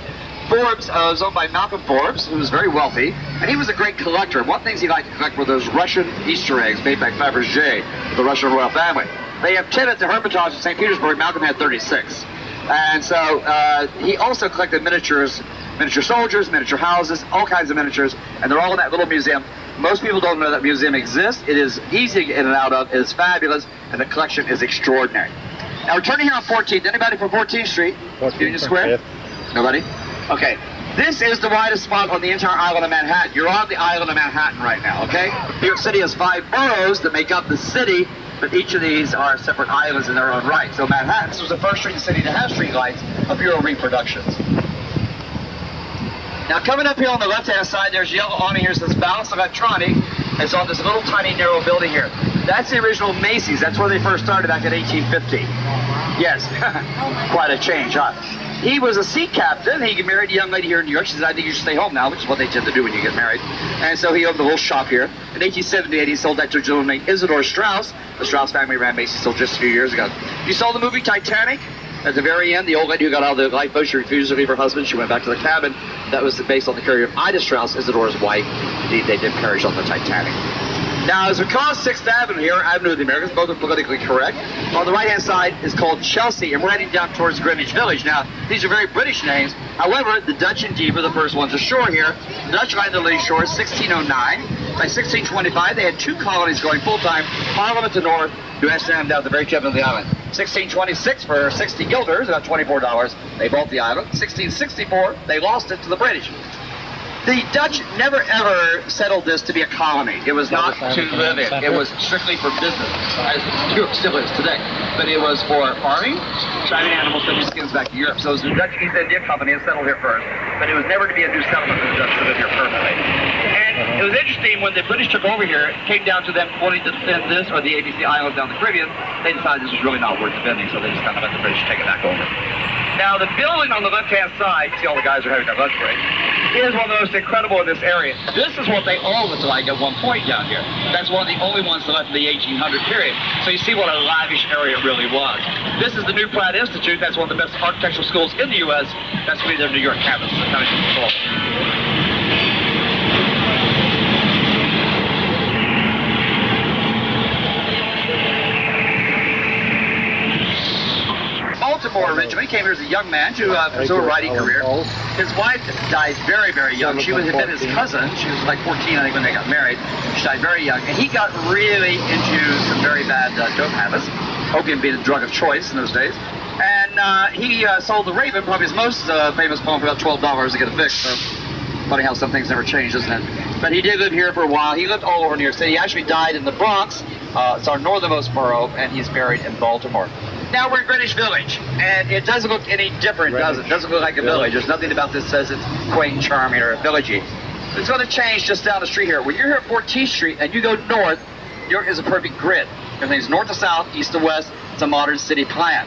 Speaker 4: Forbes was owned by Malcolm Forbes, who was very wealthy, and he was a great collector. One of the things he liked to collect were those Russian Easter eggs made by Fabergé, the Russian royal family. They have 10 at the Hermitage in St. Petersburg. Malcolm had 36. And so he also collected miniatures, miniature soldiers, miniature houses, all kinds of miniatures, and they're all in that little museum. Most people don't know that museum exists. It is easy to get in and out of. It is fabulous, and the collection is extraordinary. Now we're turning here on 14th. Anybody from 14th Street?
Speaker 1: 14th
Speaker 4: Union Square? Nobody? Okay. This is the widest spot on the entire island of Manhattan. You're on the island of Manhattan right now, okay? New York City has 5 boroughs that make up the city, but each of these are separate islands in their own right. So Manhattan was the first street in the city to have street lights of Bureau reproductions. Now coming up here on the left-hand side, there's a yellow awning here that says Balance Electronic. It's on this little tiny narrow building here. That's the original Macy's. That's where they first started back in 1850. Yes, quite a change, huh? He was a sea captain. He married a young lady here in New York. She said, I think you should stay home now, which is what they tend to do when you get married. And so he opened a little shop here. In 1878, he sold that to a gentleman named Isidore Strauss. The Strauss family ran Macy's till just a few years ago. You saw the movie Titanic? At the very end, the old lady who got out of the lifeboat, she refused to leave her husband. She went back to the cabin. That was based on the career of Ida Strauss, Isidore's wife. Indeed, they did perish on the Titanic. Now, as we cross 6th Avenue here, Avenue of the Americans, both are politically correct. On the right-hand side is called Chelsea, and we're heading down towards Greenwich Village. Now, these are very British names. However, the Dutch and Diva, the first ones ashore here. The Dutch landed on the shore 1609. By 1625, they had 2 colonies going full-time, Harlem at the north, New Amsterdam down at the very tip of the island. 1626, for 60 guilders, about $24, they bought the island. 1664, they lost it to the British. The Dutch never ever settled this to be a colony. It was not to live in. It was strictly for business, as New York still is today. But it was for farming, driving animals, sending skins back to Europe. So it was the Dutch East India Company that settled here first. But it was never to be a new settlement for the Dutch to live here permanently. And it was interesting, when the British took over here, it came down to them wanting to defend this or the ABC Islands down the Caribbean. They decided this was really not worth defending, so they just kind of let the British take it back over. Now, the building on the left-hand side, see all the guys are having their lunch break, is one of the most incredible in this area. This is what they all looked like at one point down here. That's one of the only ones left in the 1800 period. So you see what a lavish area it really was. This is the New Pratt Institute. That's one of the best architectural schools in the U.S. That's really their New York campus. So kind of cool. Baltimore originally came here as a young man to pursue a writing career. His wife died very, very young. She had been his cousin. She was like 14, I think, when they got married. She died very young. And he got really into some very bad dope habits, opium being a drug of choice in those days. And he sold The Raven, probably his most famous poem, for about $12 to get a fix. So funny how some things never change, isn't it? But he did live here for a while. He lived all over New York City. He actually died in the Bronx. It's our northernmost borough, and he's buried in Baltimore. Now we're in Greenwich Village, and it doesn't look any different, does it? It doesn't look like a village. There's nothing about this that says it's quaint and charming or villagey. It's going to change just down the street here. When you're here at 14th Street and you go north, New York is a perfect grid. Everything's north to south, east to west. It's a modern city plan.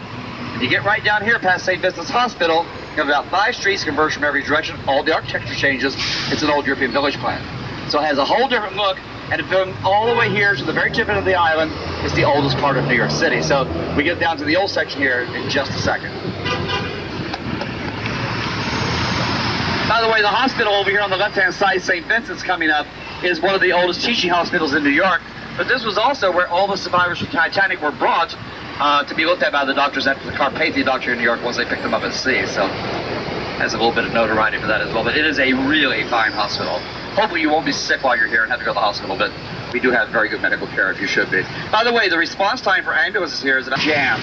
Speaker 4: If you get right down here past St. Vincent's Hospital, you have about 5 streets converge from every direction. All the architecture changes. It's an old European village plan. So it has a whole different look. And if going all the way here to the very tip end of the island, it's the oldest part of New York City. So we get down to the old section here in just a second. By the way, the hospital over here on the left-hand side, St. Vincent's coming up, is one of the oldest teaching hospitals in New York. But this was also where all the survivors from Titanic were brought to be looked at by the doctors at the Carpathia doctor in New York once they picked them up at sea. So has a little bit of notoriety for that as well. But it is a really fine hospital. Hopefully you won't be sick while you're here and have to go to the hospital, but we do have very good medical care if you should be. By the way, the response time for ambulances here is about jam.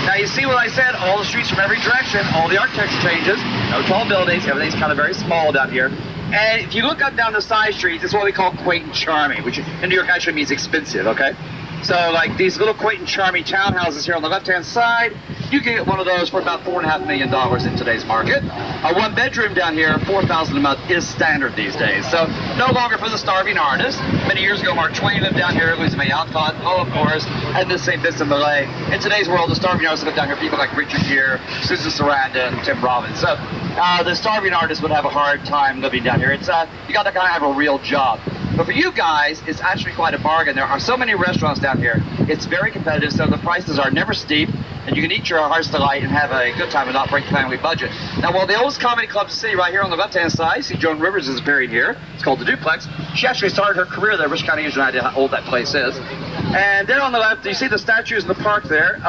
Speaker 4: Now you see what I said, all the streets from every direction, all the architecture changes, no tall buildings, everything's kind of very small down here. And if you look up down the side streets, it's what we call quaint and charming, which in New York actually means expensive, okay? So like these little quaint and charming townhouses here on the left-hand side, you can get one of those for about $4.5 million in today's market. A one-bedroom down here, $4,000 a month, is standard these days. So no longer for the starving artist. Many years ago, Mark Twain lived down here, Louisa May Alcott, Poe, of course, and this St. Vincent Millay. In today's world, the starving artists live down here, people like Richard Gere, Susan Sarandon, and Tim Robbins. So the starving artist would have a hard time living down here. It's you got to kind of have a real job. But for you guys, it's actually quite a bargain. There are so many restaurants down here. It's very competitive, so the prices are never steep, and you can eat your heart's delight and have a good time and not break the family budget. Now, one of the oldest comedy clubs in the city, right here on the left-hand side, see Joan Rivers is buried here. It's called the Duplex. She actually started her career there, which kind of gives you an idea how old that place is. And then on the left, you see the statues in the park there.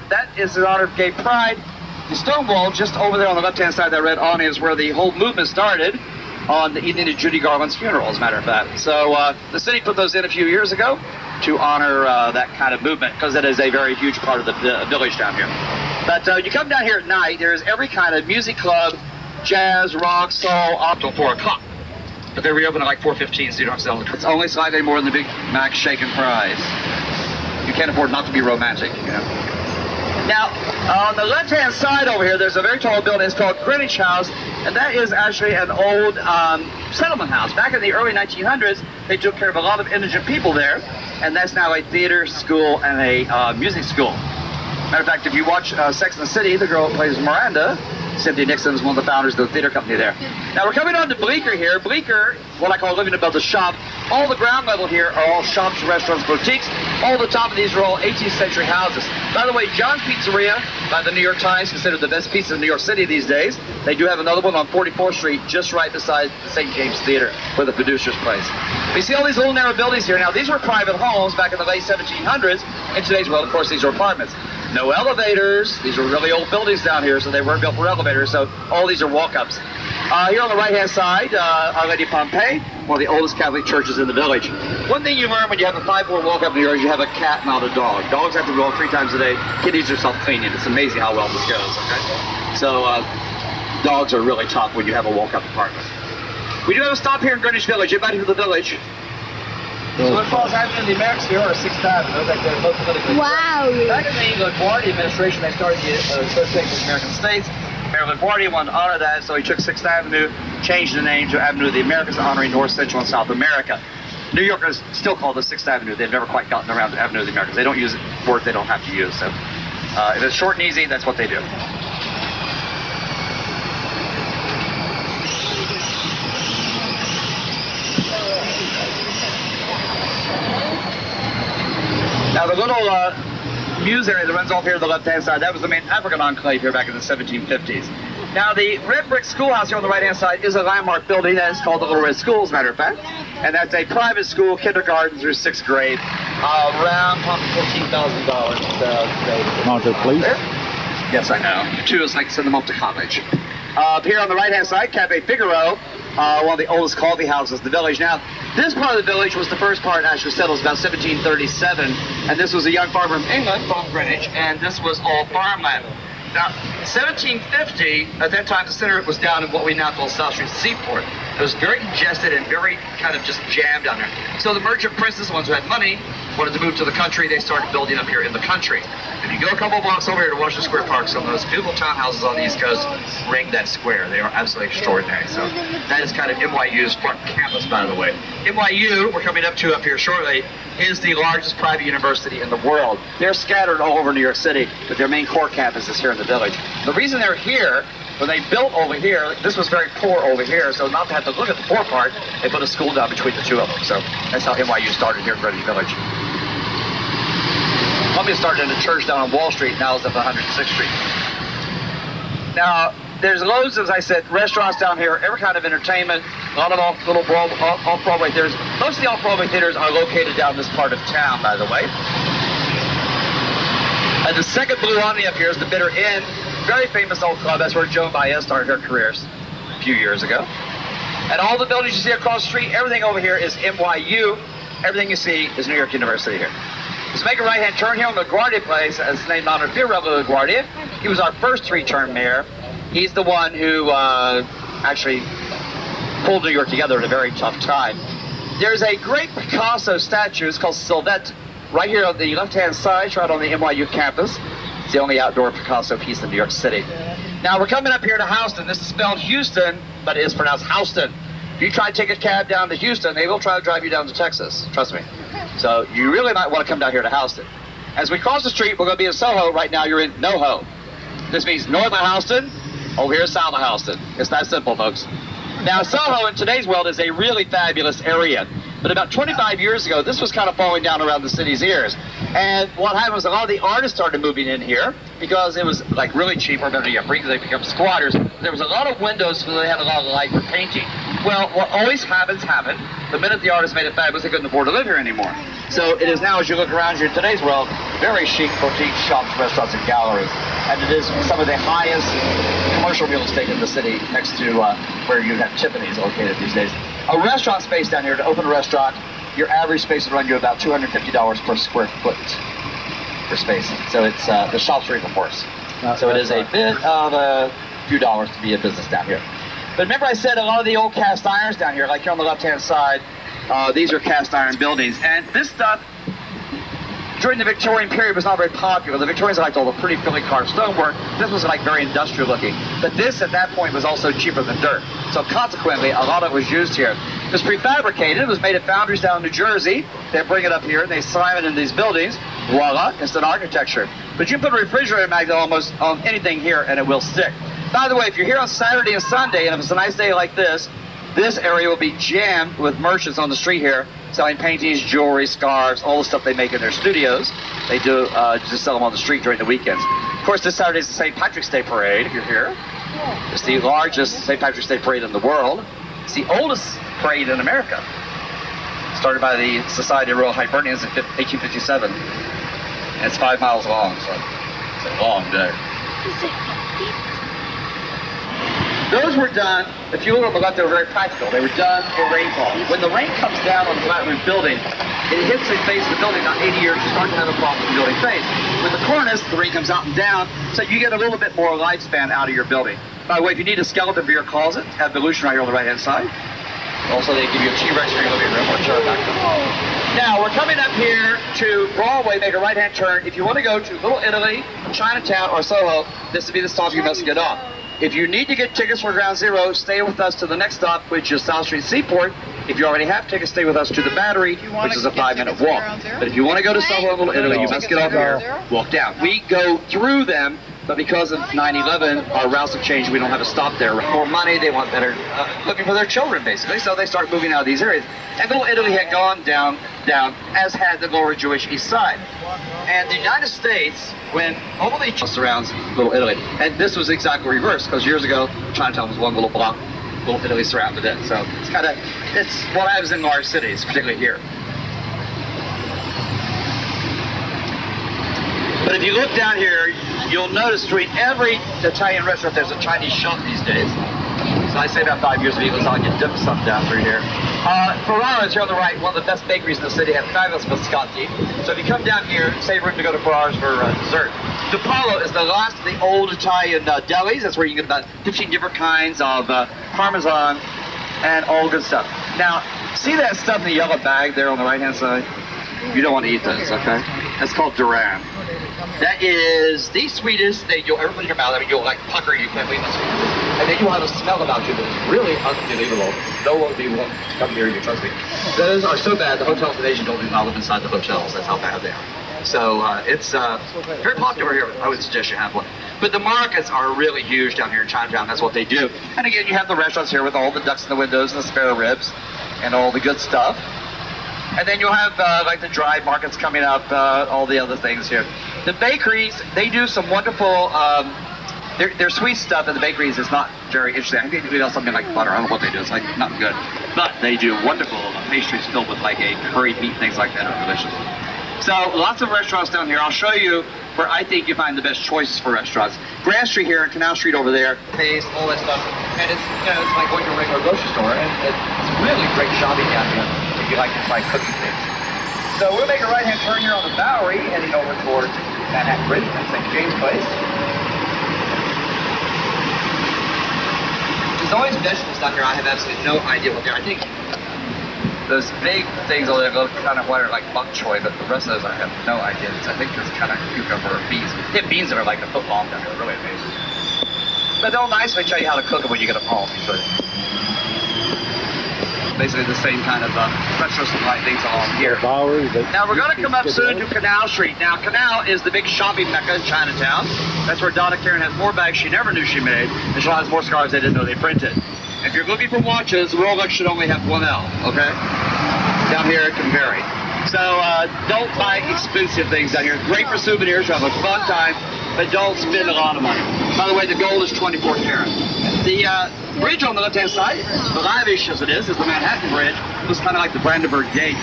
Speaker 4: That is in honor of gay pride. The Stonewall, just over there on the left-hand side, that red awning, is where the whole movement started on the evening of Judy Garland's funeral, as a matter of fact. So the city put those in a few years ago to honor that kind of movement, because it is a very huge part of the village down here. But you come down here at night, there's every kind of music club, jazz, rock, soul, up till 4 o'clock. But they reopen at like 4:15, so you don't have to sell it. It's only slightly more than the Big Mac shaken fries. You can't afford not to be romantic, you know. Now, on the left-hand side over here, there's a very tall building. It's called Greenwich House, and that is actually an old settlement house. Back in the early 1900s, they took care of a lot of indigent people there, and that's now a theater school and a music school. Matter of fact, if you watch Sex and the City, the girl who plays Miranda, Cynthia Nixon, is one of the founders of the theater company there. Now we're coming on to Bleecker here. Bleecker, what I call living above the shop. All the ground level here are all shops, restaurants, boutiques. All the top of these are all 18th century houses. By the way, John's Pizzeria, by the New York Times, considered the best pizza in New York City these days. They do have another one on 44th Street, just right beside the St. James Theater, where the producer's place. We see all these little narrow buildings here. Now these were private homes back in the late 1700s. In today's world, of course, these are apartments. No elevators. These are really old buildings down here, so they weren't built for elevators, so all these are walk-ups. Here on the right-hand side, Our Lady of Pompeii, one of the oldest Catholic churches in the village. One thing you learn when you have a 5-floor walk-up here is you have a cat, not a dog. Dogs have to go 3 times a day. Kitties are self-cleaning. It's amazing how well this goes, okay? So dogs are really tough when you have a walk-up apartment. We do have a stop here in Greenwich Village. Everybody to the village. So what Falls Avenue in the Americans here are 6th Avenue, like the most politically
Speaker 2: Wow.
Speaker 4: correct. Back in the LaGuardia administration, they started the Association of American States. Mayor LaGuardia wanted to honor that, so he took 6th Avenue, changed the name to Avenue of the Americans, honoring North, Central, and South America. New Yorkers still call it 6th Avenue. They've never quite gotten around to Avenue of the Americans. They don't use words they don't have to use. So if it's short and easy, that's what they do. Now the little Mews area that runs off here to the left-hand side, that was the main African enclave here back in the 1750s. Now the red brick schoolhouse here on the right-hand side is a landmark building that is called the Little Red School, as a matter of fact. And that's a private school, kindergarten through 6th grade, around probably $14,000.
Speaker 1: Mounted police.
Speaker 4: Yes, I know. 2 is like send them up to college. Here on the right-hand side, Cafe Figaro, one of the oldest coffee houses in the village. Now, this part of the village was the first part actually settled about 1737, and this was a young farmer from England, from Greenwich, and this was all farmland. Now, 1750, at that time, the center was down in what we now call South Street Seaport. It was very congested and very kind of just jammed down there. So the merchant princes, the ones who had money, wanted to move to the country. They started building up here in the country. If you go a couple blocks over here to Washington Square Park, some of those beautiful townhouses on the East Coast ring that square. They are absolutely extraordinary. So that is kind of NYU's front campus, by the way. NYU, we're coming up to up here shortly, is the largest private university in the world. They're scattered all over New York City, but their main core campus is here in the village. The reason they're here, when they built over here, this was very poor over here, so not to have to look at the poor part, they put a school down between the two of them. So that's how NYU started here in Greenwich Village. Columbia started in a church down on Wall Street, now is up 106th Street. Now, there's loads, as I said, restaurants down here, every kind of entertainment, a lot of off-Broadway theaters. Most of the off-Broadway theaters are located down this part of town, by the way. And the second blue awning up here is the Bitter Inn, very famous old club. That's where Joan Baez started her careers a few years ago. And all the buildings you see across the street, everything over here is NYU. Everything you see is New York University here. Let's make a right-hand turn here on the LaGuardia place, as it's named in honor of Pierre LaGuardia. He was our first 3-term mayor. He's the one who actually pulled New York together at a very tough time. There's a great Picasso statue, it's called Sylvette, right here on the left-hand side, right on the NYU campus. It's the only outdoor Picasso piece in New York City. Now we're coming up here to Houston. This is spelled Houston, but it is pronounced Houston. If you try to take a cab down to Houston, they will try to drive you down to Texas, trust me. So you really might want to come down here to Houston. As we cross the street, we're going to be in Soho. Right now you're in NoHo. This means north of Houston, over here south of Houston. It's that simple, folks. Now Soho in today's world is a really fabulous area. But about 25 years ago, this was kind of falling down around the city's ears. And what happened was a lot of the artists started moving in here because it was like really cheap, or better yet, free, because they become squatters. There was a lot of windows, so they had a lot of light for painting. Well, what always happens happened. The minute the artists made it fabulous, they couldn't afford to live here anymore. So it is now, as you look around here in today's world, very chic boutique shops, restaurants, and galleries. And it is some of the highest commercial real estate in the city, next to where you have Tiffany's located these days. A restaurant space down here, to open a restaurant, your average space would run you about $250 per square foot for space. So it's the shops are even worse. So it is a bit of a few dollars to be a business down here. But remember I said a lot of the old cast irons down here, like here on the left-hand side, these are cast iron buildings. And this stuff, during the Victorian period, was not very popular. The Victorians liked all the pretty filling carved stonework. This was like very industrial looking. But this at that point was also cheaper than dirt. So consequently, a lot of it was used here. It was prefabricated. It was made at foundries down in New Jersey. They bring it up here and they slime it in these buildings. Voila, instant architecture. But you put a refrigerator magnet almost on anything here and it will stick. By the way, if you're here on Saturday and Sunday, and if it's a nice day like this area will be jammed with merchants on the street here, selling paintings, jewelry, scarves, all the stuff they make in their studios. They do just sell them on the street during the weekends. Of course, this Saturday is the St. Patrick's Day Parade, if you're here. It's the largest St. Patrick's Day Parade in the world. It's the oldest parade in America. Started by the Society of Royal Hibernians in 1857. And it's 5 miles long, so it's a long day. Those were done, if you look on the left, they were very practical. They were done for rainfall. When the rain comes down on the flat roof building, it hits the face of the building. About 80 years, you start to have a problem with the building face. With the cornice, the rain comes out and down, so you get a little bit more lifespan out of your building. By the way, if you need a skeleton for your closet, have the illusion right here on the right-hand side. Also, they give you a T-Rex for your living room or a pterodactyl. Now, we're coming up here to Broadway, make a right-hand turn. If you want to go to Little Italy, Chinatown, or Soho, this would be the stop you must get on. If you need to get tickets for Ground Zero, stay with us to the next stop, which is South Street Seaport. If you already have tickets, stay with us to the Battery, which is a 5-minute walk. But if you want to go to Soho and Little Italy, you must get off here, walk down. We go through them, but because of 9/11, our routes have changed. We don't have a stop there. More money, they want better, looking for their children, basically. So they start moving out of these areas. And Little Italy had gone down, as had the lower Jewish East Side. And the United States, when only surrounds Little Italy, and this was exactly reversed, because years ago, Chinatown was one little block, Little Italy surrounded it. So it's what happens in large cities, particularly here. But if you look down here, you'll notice between every Italian restaurant, there's a Chinese shop these days. So I say about 5 years ago, I get dim sum down through here. Ferraro's here on the right, one of the best bakeries in the city, have fabulous biscotti. So if you come down here, save room to go to Ferraro's for dessert. DiPaolo is the last of the old Italian delis. That's where you can get about 15 different kinds of Parmesan and all good stuff. Now, see that stuff in the yellow bag there on the right-hand side? You don't want to eat those, okay? That's called Duran. That is the sweetest thing you'll ever put in your mouth. I mean, you'll like pucker, you can't believe it's sweet. And then you'll have a smell about you that's really unbelievable. No one will be willing to come near you, trust me. Those are so bad, the hotels in Asia don't even allow them inside the hotels. That's how bad they are. So it's very popular here. I would suggest you have one. But the markets are really huge down here in Chinatown. That's what they do. And again, you have the restaurants here with all the ducks in the windows and the spare ribs and all the good stuff. And then you'll have like the dry markets coming up, all the other things here. The bakeries, they do some wonderful, their sweet stuff in the bakeries is not very interesting. I think they do something like butter. I don't know what they do. It's like not good. But they do wonderful pastries filled with like a curried meat, things like that are delicious. So lots of restaurants down here. I'll show you where I think you find the best choices for restaurants. Grand Street here and Canal Street over there. Paste, all that stuff. And it's, it's like going to a regular grocery store. And it's really great shopping down here if you like to buy cooking things. So we'll make a right-hand turn here on the Bowery, heading over towards Manhattan Bridge and St. James Place. There's always vegetables down here. I have absolutely no idea what they are. I think those big things over there look kind of what are like bok choy, but the rest of those I have no idea. I think there's kind of cucumber or beans. They have beans that are like a foot long down here. Really amazing. But they'll nicely tell you how to cook them when you get them home. Usually. Basically the same kind of retro supply things along here. Now we're going to come up soon to Canal Street. Now Canal is the big shopping mecca in Chinatown. That's where Donna Karen has more bags she never knew she made, and she has more scarves they didn't know they printed. If you're looking for watches, Rolex should only have one L, okay? Down here it can vary. So don't buy expensive things down here. Great for souvenirs, have a fun time, but don't spend a lot of money. By the way, the gold is 24 karat. The bridge on the left-hand side, the lavish as it is the Manhattan Bridge. It was kind of like the Brandenburg Gate.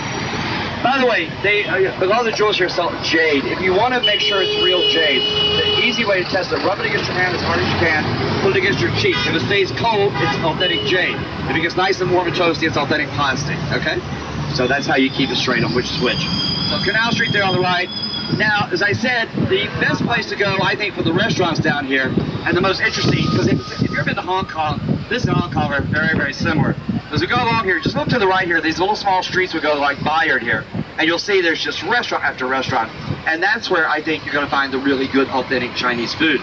Speaker 4: By the way, a lot of the jewelers here sell jade. If you want to make sure it's real jade, the easy way to test it, rub it against your hand as hard as you can, put it against your cheek. If it stays cold, it's authentic jade. If it gets nice and warm and toasty, it's authentic plastic, okay? So that's how you keep it straight on which is which. So Canal Street there on the right. Now, as I said, the best place to go, I think, for the restaurants down here, and the most interesting, because if you've ever been to Hong Kong, this and Hong Kong are very, very similar. As we go along here, just look to the right here, these little small streets we go like Bayard here, and you'll see there's just restaurant after restaurant, and that's where I think you're going to find the really good, authentic Chinese food.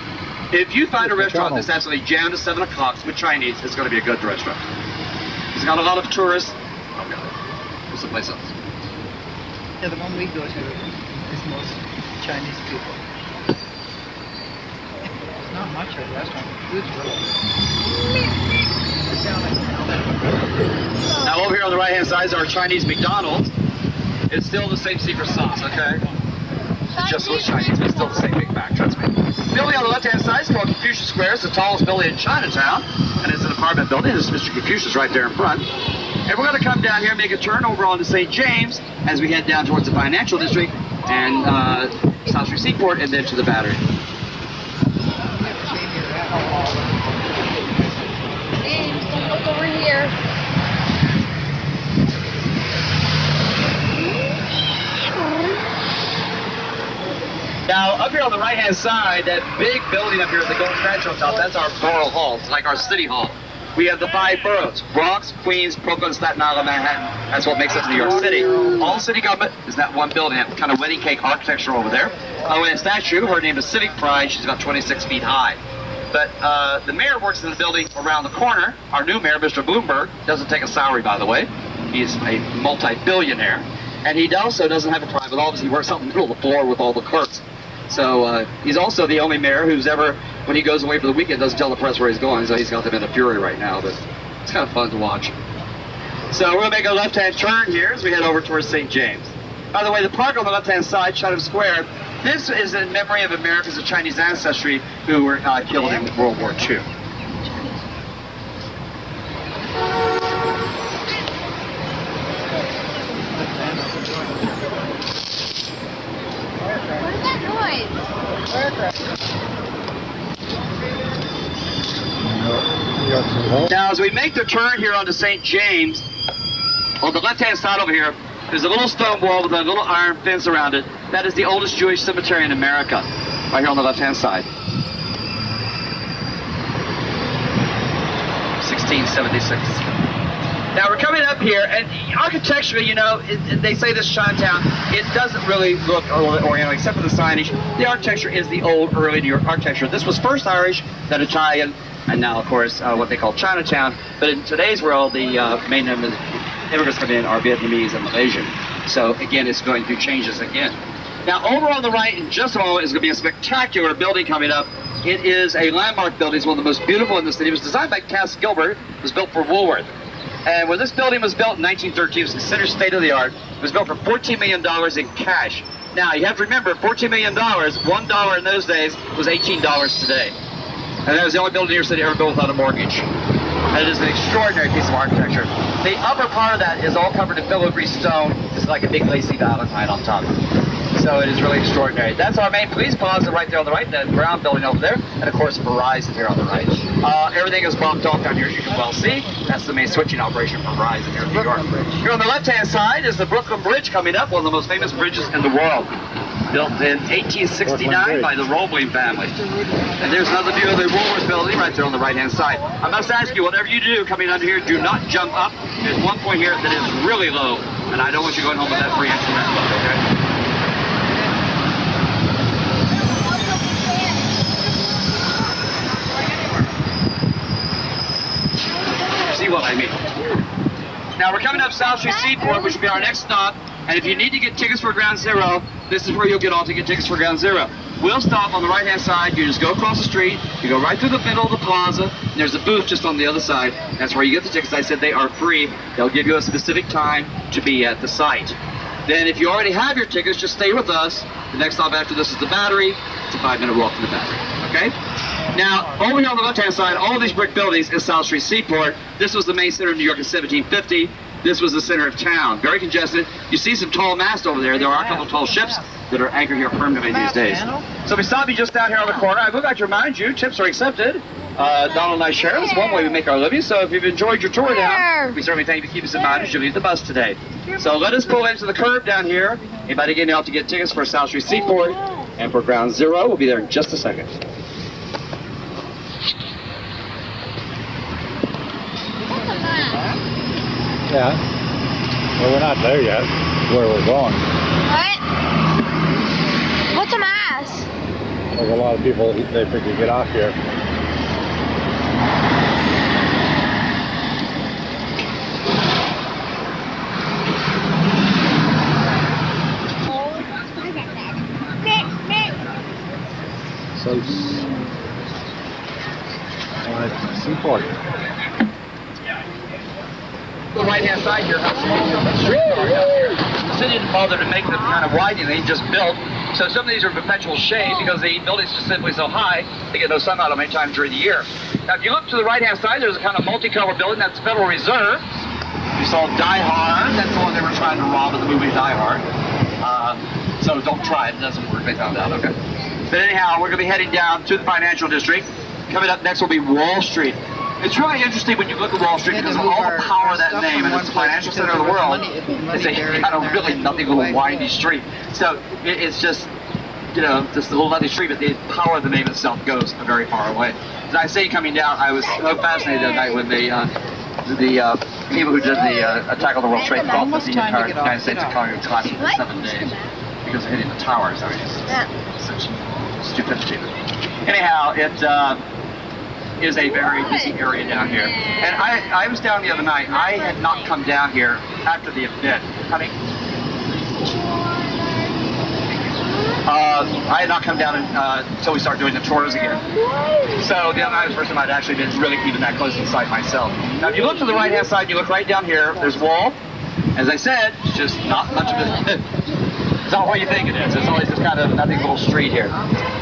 Speaker 4: If you find a restaurant that's absolutely jammed at 7 o'clock with Chinese, it's going to be a good restaurant. It's got a lot of tourists. Oh, God. What's the place else?
Speaker 3: Yeah, the one we go to is most Chinese people. It's not much of a restaurant. Food's really.
Speaker 4: Now over here on the right-hand side is our Chinese McDonald's. It's still the same secret sauce, okay? It just looks Chinese, but it's still the same Big Mac, trust me. Building on the left-hand side is called Confucius Square. It's the tallest building in Chinatown, and it's an apartment building. This is Mr. Confucius right there in front. And we're going to come down here and make a turn over onto St. James as we head down towards the Financial District and South Street Seaport, and then to the Battery.
Speaker 2: James, don't look over here.
Speaker 4: Now, up here on the right-hand side, that big building up here at the Golden Ranch Hotel, that's our Borough Hall. It's like our City Hall. we have the 5 boroughs: Bronx, Queens, Brooklyn, Staten Island, Manhattan. That's what makes us New York City. All city government is that one building, that kind of wedding cake architecture over there. And a statue, her name is Civic Pride. She's about 26 feet high. But the mayor works in the building around the corner. Our new mayor, Mr. Bloomberg, doesn't take a salary, by the way. He's a multi-billionaire. And he also doesn't have a private office. He works out in the middle of the floor with all the clerks. So he's also the only mayor who's ever, when he goes away for the weekend, doesn't tell the press where he's going. So he's got them in a fury right now, but it's kind of fun to watch. So we're going to make a left-hand turn here as we head over towards St. James. By the way, the park on the left-hand side, Chatham Square, this is in memory of Americans of Chinese ancestry who were killed in World War II.
Speaker 2: What is that noise?
Speaker 4: Now, as we make the turn here onto St. James, on the left-hand side over here, there's a little stone wall with a little iron fence around it. That is the oldest Jewish cemetery in America, right here on the left-hand side. 1676. Now we're coming up here, and architecturally, you know, they say this Chinatown, it doesn't really look Oriental except for the signage. The architecture is the old, early New York architecture. This was first Irish, then Italian, and now, of course, what they call Chinatown. But in today's world, the main number of immigrants coming in are Vietnamese and Malaysian. So again, it's going through changes again. Now, over on the right, in just a moment, is going to be a spectacular building coming up. It is a landmark building. It's one of the most beautiful in the city. It was designed by Cass Gilbert. It was built for Woolworth. And when this building was built in 1913, it was considered state-of-the-art. It was built for $14 million in cash. Now, you have to remember, $14 million, $1 in those days was $18 today. And that was the only building in New York City ever built without a mortgage. And it is an extraordinary piece of architecture. The upper part of that is all covered in filigree stone. It's like a big lacy valentine on top. So it is really extraordinary. That's our main police plaza right there on the right, the brown building over there, and of course Verizon here on the right. Everything is blocked off down here, as you can well see. That's the main switching operation for Verizon here in New York. Here on the left-hand side is the Brooklyn Bridge coming up, one of the most famous bridges in the world. Built in 1869 by the Roebling family. And there's another view of the Woolworth building right there on the right-hand side. I must ask you, whatever you do coming under here, do not jump up. There's one point here that is really low, and I don't want you going home with that free entry ramp, okay? See what I mean? Now we're coming up South Street Seaport, which will be our next stop. And if you need to get tickets for Ground Zero, this is where you'll get off to get tickets for Ground Zero. We'll stop on the right-hand side. You just go across the street. You go right through the middle of the plaza. And there's a booth just on the other side. That's where you get the tickets. I said they are free. They'll give you a specific time to be at the site. Then if you already have your tickets, just stay with us. The next stop after this is the Battery. It's a 5-minute walk to the Battery. Okay? Now, over here on the left-hand side, all of these brick buildings is South Street Seaport. This was the main center of New York in 1750. This was the center of town. Very congested. You see some tall masts over there. There are a couple of tall ships that are anchored here permanently these days. So we stop you just down here on the corner. I would like to remind you, tips are accepted. Donald and I share. It's one way we make our living. So if you've enjoyed your tour down, we certainly thank you for keeping us in mind as you leave the bus today. So let us pull into the curb down here. Anybody getting out to get tickets for South Street Seaport and for Ground Zero, we'll be there in just a second.
Speaker 1: Yeah. Well, we're not there yet, where we're going.
Speaker 2: What? What's a mass?
Speaker 1: There's a lot of people, they figure get off here. So, Seaport.
Speaker 4: The right-hand side here has a streetcar down here. The city didn't bother to make them kind of widening. They just built. So some of these are perpetual shade because the buildings are simply so high, they get no sunlight on many times during the year. Now, if you look to the right-hand side, there's a kind of multicolored building. That's Federal Reserve. You saw Die Hard. That's the one they were trying to rob in the movie Die Hard. So don't try it. It doesn't work. They found out. Okay. But anyhow, we're going to be heading down to the financial district. Coming up next will be Wall Street. It's really interesting when you look at Wall Street because of all the power of that name, and it's the financial center of the world. It's a kind of really nothing little windy street. So it's just just a little nothing street, but the power of the name itself goes very far away. As I say, coming down, I was so fascinated that night when the people who did the attack on the World Trade thought that the entire United States economy would collapse in 7 days because of hitting the towers. I mean, it's such stupidity. Anyhow, it is a very busy area down here. And I was down the other night. I had not come down here after the event. Honey? I had not come down until we started doing the tours again. So the other night was the first time I'd actually been really even that close inside myself. Now, if you look to the right-hand side, you look right down here, there's a wall. As I said, it's just not much of it. It's not what you think it is. It's always just kind of nothing little street here.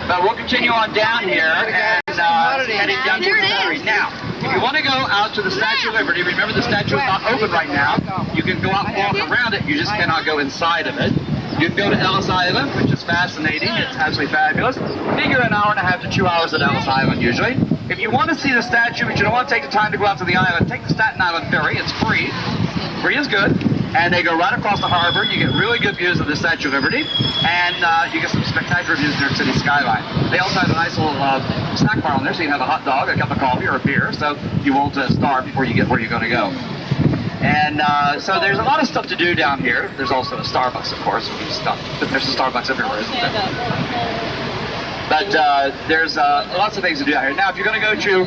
Speaker 4: But we'll continue on down here and heading down to the battery. Now, if you want to go out to the Statue of Liberty, remember the statue is not open right now. You can go out and walk around it. You just cannot go inside of it. You can go to Ellis Island, which is fascinating. It's absolutely fabulous. Figure an hour and a half to 2 hours at Ellis Island usually. If you want to see the statue, but you don't want to take the time to go out to the island, take the Staten Island ferry. It's free. Free is good. And they go right across the harbor. You get really good views of the Statue of Liberty. And you get some spectacular views of New York City skyline. They also have a nice little snack bar on there, so you can have a hot dog, a cup of coffee, or a beer, so you won't starve before you get where you're going to go. And so there's a lot of stuff to do down here. There's also a Starbucks, of course. But there's a Starbucks everywhere, isn't there? But there's lots of things to do out here. Now, if you're going to go to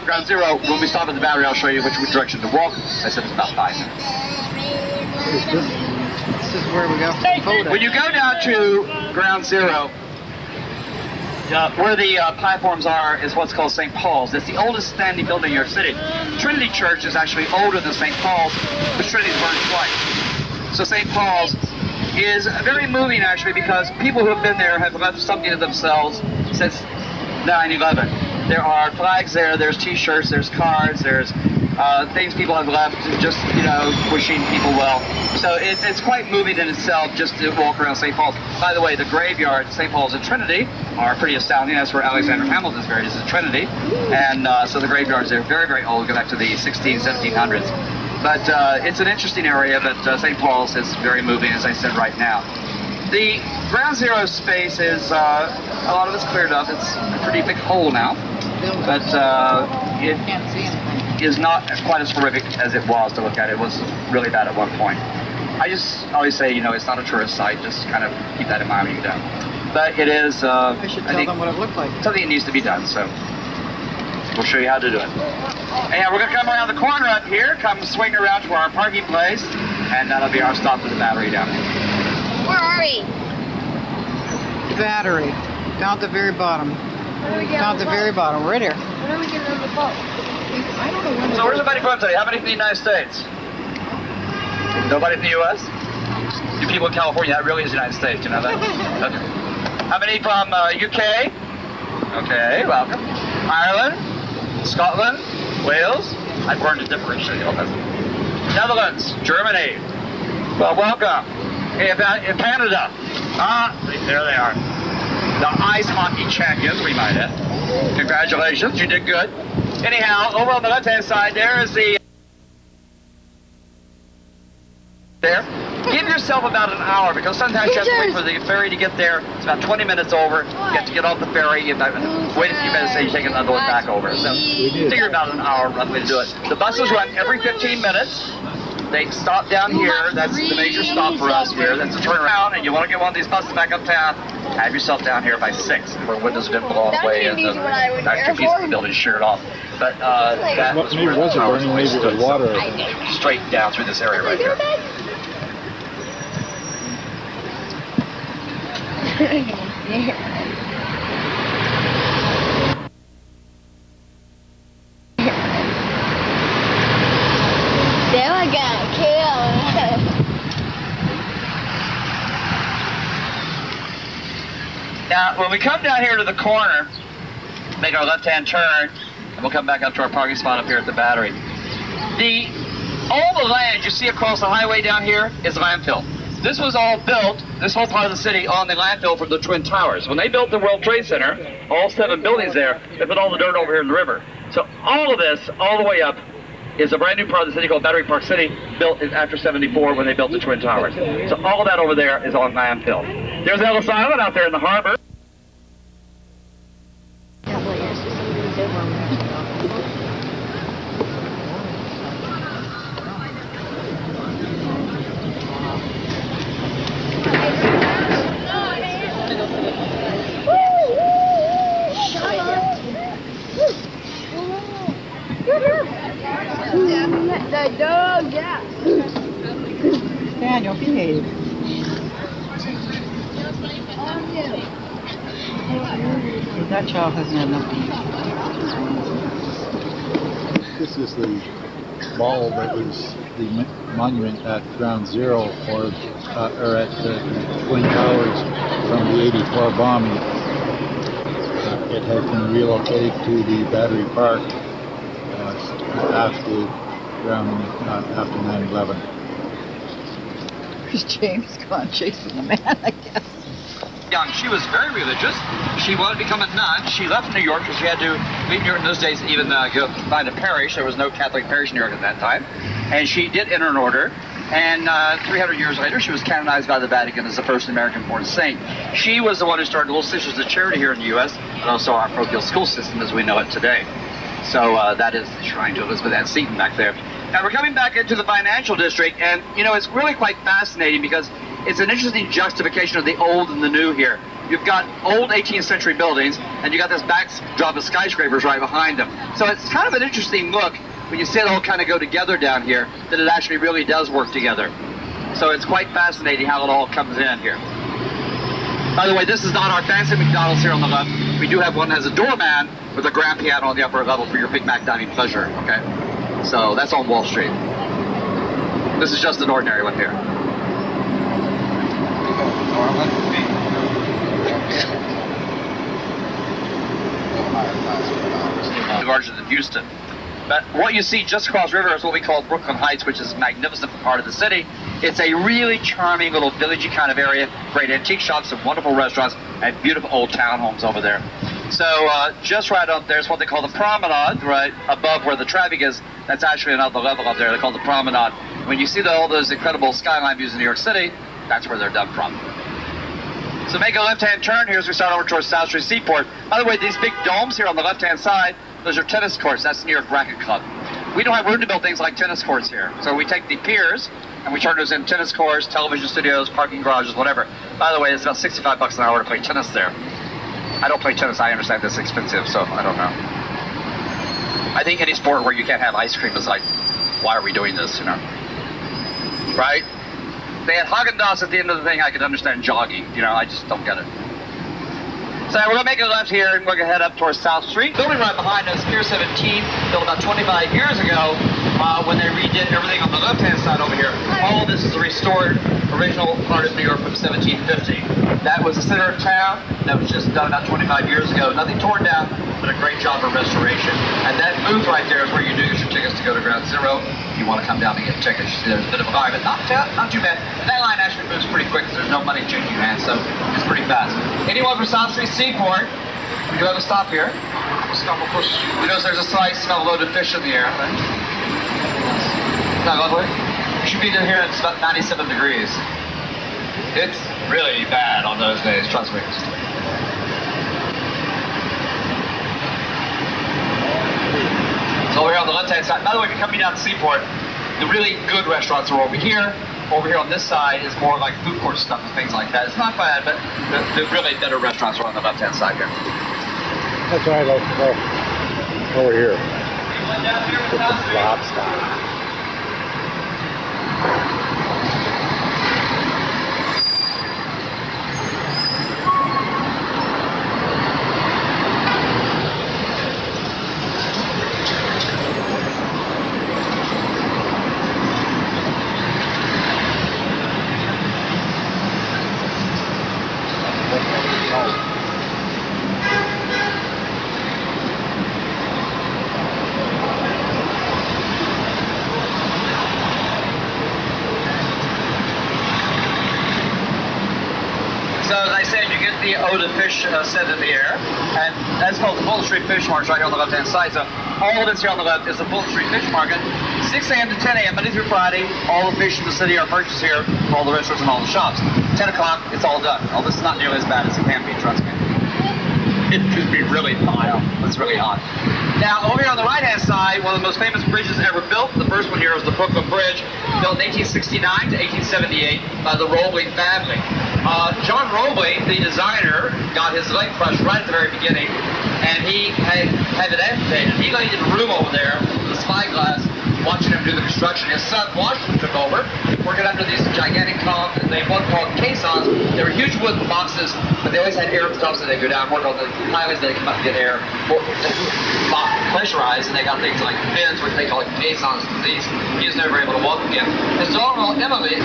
Speaker 4: Ground Zero, when we stop at the battery, I'll show you which direction to walk. I said it's about 5 minutes.
Speaker 3: This is where we go.
Speaker 4: When you go down to Ground Zero, where the platforms are is what's called St. Paul's. It's the oldest standing building in New York City. Trinity Church is actually older than St. Paul's, but Trinity's burned twice. So St. Paul's is very moving actually because people who have been there have left something of themselves since 9/11. There are flags there, there's t-shirts, there's cards, there's things people have left, just, wishing people well. So it's quite moving in itself just to walk around St. Paul's. By the way, the graveyard, St. Paul's and Trinity, are pretty astounding. That's where Alexander Hamilton's buried, is in Trinity. And so the graveyards are very, very old, go back to the 1700s. But it's an interesting area, but St. Paul's is very moving, as I said right now. The Ground Zero space is, a lot of it's cleared up. It's a pretty big hole now. But it is not quite as horrific as it was to look at. It was really bad at one point. I just always say, it's not a tourist site. Just kind of keep that in mind when you go down. But it is,
Speaker 3: I should tell them what it looked like.
Speaker 4: Something that needs to be done, so we'll show you how to do it. And we're going to come around the corner up here, come swing around to our parking place, and that'll be our stop for the battery down there.
Speaker 2: Where are we?
Speaker 3: Battery. Down at the very bottom. Down at the very bottom, right here.
Speaker 2: When are we getting on the boat?
Speaker 3: I don't know when.
Speaker 4: So where's everybody from today? How many from the United States? Nobody from the U.S.? You people in California, that really is the United States, you know that? Okay. How many from UK? Okay, welcome. Ireland, Scotland, Wales. I've learned to differentiate all that. Netherlands, Germany. Well, welcome. Hey, in Canada. There they are. The ice hockey champions, we might add. Congratulations, you did good. Anyhow, over on the left-hand side, there is the... There. Give yourself about an hour, because sometimes you have to wait for the ferry to get there. It's about 20 minutes over. You have to get off the ferry. You have to wait a few minutes, and you take another one back over. So figure about an hour roughly to do it. The buses run every 15 minutes. They stop down here. That's the major stop for us here. That's a turnaround, and you want to get one of these buses back uptown, have yourself down here by 6, where windows have been blown away and the back 2 pieces of the building sheared off. But that was where the towers were stood,
Speaker 1: water.
Speaker 4: straight down through this area right here.
Speaker 2: They were gonna kill us.
Speaker 4: Now, when we come down here to the corner, make our left-hand turn, and we'll come back up to our parking spot up here at the battery. All the land you see across the highway down here is landfill. This was all built, this whole part of the city, on the landfill for the Twin Towers. When they built the World Trade Center, all 7 buildings there, they put all the dirt over here in the river. So all of this, all the way up, is a brand new part of the city called Battery Park City, built after 74 when they built the Twin Towers. So all of that over there is on Lamb Hill. There's Ellis Island out there in the harbor.
Speaker 6: The dog, yeah.
Speaker 3: Daniel, behave. That child hasn't had enough to eat.
Speaker 1: This is the ball that was the monument at Ground Zero or at the Twin Towers from the 84 bombing. It has been relocated to the Battery Park after 9/11.
Speaker 3: Because James gone chasing the man, I guess.
Speaker 4: Young, she was very religious. She wanted to become a nun. She left New York because she had to leave New York in those days, even go find a parish. There was no Catholic parish in New York at that time. And she did enter an order. And 300 years later, she was canonized by the Vatican as the first American-born saint. She was the one who started Little Sisters of Charity here in the U.S., and also our parochial school system as we know it today. So that is the shrine to Elizabeth Ann Seton back there. Now we're coming back into the financial district, and you know, it's really quite fascinating because it's an interesting juxtaposition of the old and the new here. You've got old 18th century buildings, and you got this backdrop of skyscrapers right behind them. So it's kind of an interesting look when you see it all kind of go together down here, that it actually really does work together. So it's quite fascinating how it all comes in here. By the way, this is not our fancy McDonald's here on the left. We do have one that has a doorman with a grand piano on the upper level for your Big Mac dining pleasure, okay? So that's on Wall Street. This is just an ordinary one here. Larger than Houston. But what you see just across the river is what we call Brooklyn Heights, which is a magnificent part of the city. It's a really charming little villagey kind of area, great antique shops and wonderful restaurants and beautiful old townhomes over there. So just right up there is what they call the promenade, right above where the traffic is. That's actually another level up there. They call it the promenade. When you see all those incredible skyline views in New York City, that's where they're done from. So make a left-hand turn here as we start over towards South Street Seaport. By the way, these big domes here on the left-hand side, those are tennis courts. That's the New York Racket Club. We don't have room to build things like tennis courts here. So we take the piers and we turn those into tennis courts, television studios, parking garages, whatever. By the way, it's about $65 an hour to play tennis there. I don't play tennis. I understand it's expensive, so I don't know. I think any sport where you can't have ice cream is like, why are we doing this, you know? Right? They had Haagen-Dazs at the end of the thing. I could understand jogging. You know, I just don't get it. So we're going to make a left here and we're going to head up towards South Street. Building right behind us, Pier 17, built about 25 years ago when they redid everything on the left-hand side over here. All of this is a restored original part of New York from 1750. That was the center of town. That was just done about 25 years ago. Nothing torn down, but a great job of restoration. And that booth right there is where you do get your tickets to go to Ground Zero. If you want to come down and get tickets, you see there's a bit of a line, but not too bad. And that line actually moves pretty quick because there's no money changing hands, so it's pretty fast. Anyone from South Street Seaport, we do have a stop here. Stop across the street. You notice there's a slight smell of loaded fish in the air. Isn't that lovely? You should be down here, it's about 97 degrees. It's really bad on those days, trust me. So over here on the left-hand side, by the way, if you're coming down to Seaport, the really good restaurants are over here. Over here on this side is more like food court stuff and things like that. It's not bad, but the really better restaurants are on the left-hand side here.
Speaker 1: That's why I like to go over here. Get the lobster.
Speaker 4: So as I said, you get the Eau de Fish set in the air, and that's called the Fulton Street Fish Market right here on the left-hand side. So all of this here on the left is the Fulton Street Fish Market. 6 a.m. to 10 a.m. Monday through Friday. All the fish in the city are purchased here from all the restaurants and all the shops. 10 o'clock, it's all done. Oh, this is not nearly as bad as it can be, trust me. It could be really hot. It's really hot. Now, over here on the right-hand side, one of the most famous bridges ever built. The first one here is the Brooklyn Bridge, built in 1869 to 1878 by the Robley family. John Robley, the designer, got his leg crushed right at the very beginning, and he had it amputated. He laid in a room over there with a spyglass, watching him do the construction. His son, Washington, took over, working under these gigantic columns, and they were called caissons. They were huge wooden boxes, but they always had air at the top, so they go down, work on the highways, they come up and get air, pressurized, and they got things like fins, which they call caissons. He was never able to walk again. His daughter, Emily,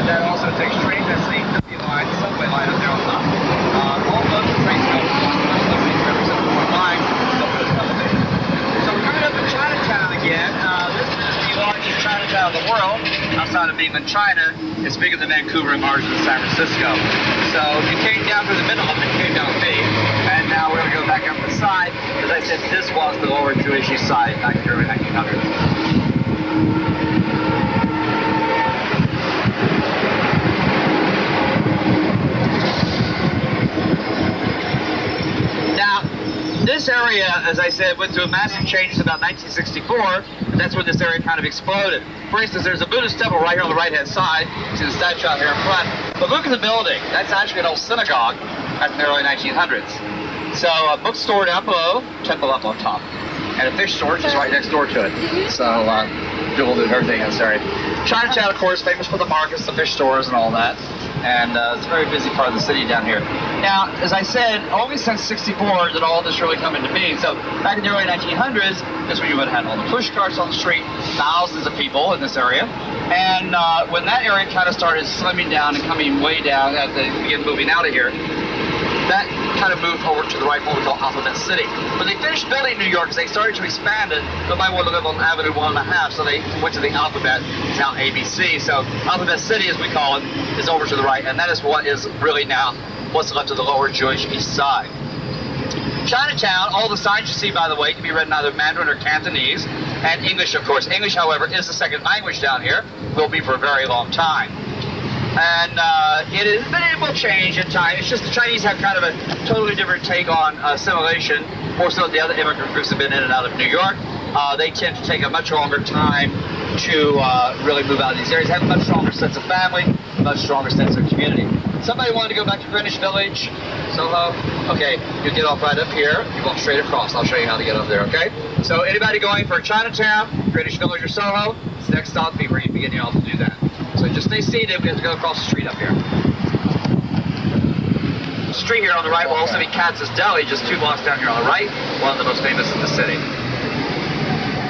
Speaker 4: that also takes trains. That's the W line, the subway line up there on top. All those trains go represent one line. So we're coming up to Chinatown again. This is the largest Chinatown in the world outside of mainland China. It's bigger than Vancouver and larger than San Francisco. So if you came down through the middle of it, you came down with me. And now we're going to go back up the side. As I said, this was the lower Jewish side back here in 1900. This area, as I said, went through a massive change in about 1964, and that's when this area kind of exploded. For instance, there's a Buddhist temple right here on the right-hand side. See the statue out here in front. But look at the building. That's actually an old synagogue back in the early 1900s. So a bookstore down below, temple up on top, and a fish store just right next door to it. So dual and everything in this area. Chinatown, of course, famous for the markets, the fish stores, and all that. And it's a very busy part of the city down here. Now, as I said, only since '64 did all this really come into being. So back in the early 1900s, that's when you would have had all the push carts on the street, thousands of people in this area. And when that area kind of started slimming down and coming way down as they began moving out of here, that kind of moved over to the right, what we call Alphabet City. When they finished building New York, they started to expand it. Nobody wanted to live on Avenue 1.5, so they went to the Alphabet, it's now ABC. So Alphabet City, as we call it, is over to the right, and that is what is really now what's left of the lower Jewish East Side. Chinatown, all the signs you see, by the way, can be read in either Mandarin or Cantonese, and English, of course. English, however, is the second language down here, will be for a very long time. And it will change in time. It's just the Chinese have kind of a totally different take on assimilation. More so the other immigrant groups have been in and out of New York. They tend to take a much longer time to really move out of these areas, have a much stronger sense of family, a much stronger sense of community. Somebody wanted to go back to Greenwich Village, Soho? Okay, you get off right up here, you walk straight across. I'll show you how to get up there, okay? So anybody going for Chinatown, Greenwich Village, or Soho, it's the next stop, be where you begin off to do that. So just stay seated, we have to go across the street up here. The street here on the right will also be Katz's Deli, just 2 blocks down here on the right, one of the most famous in the city.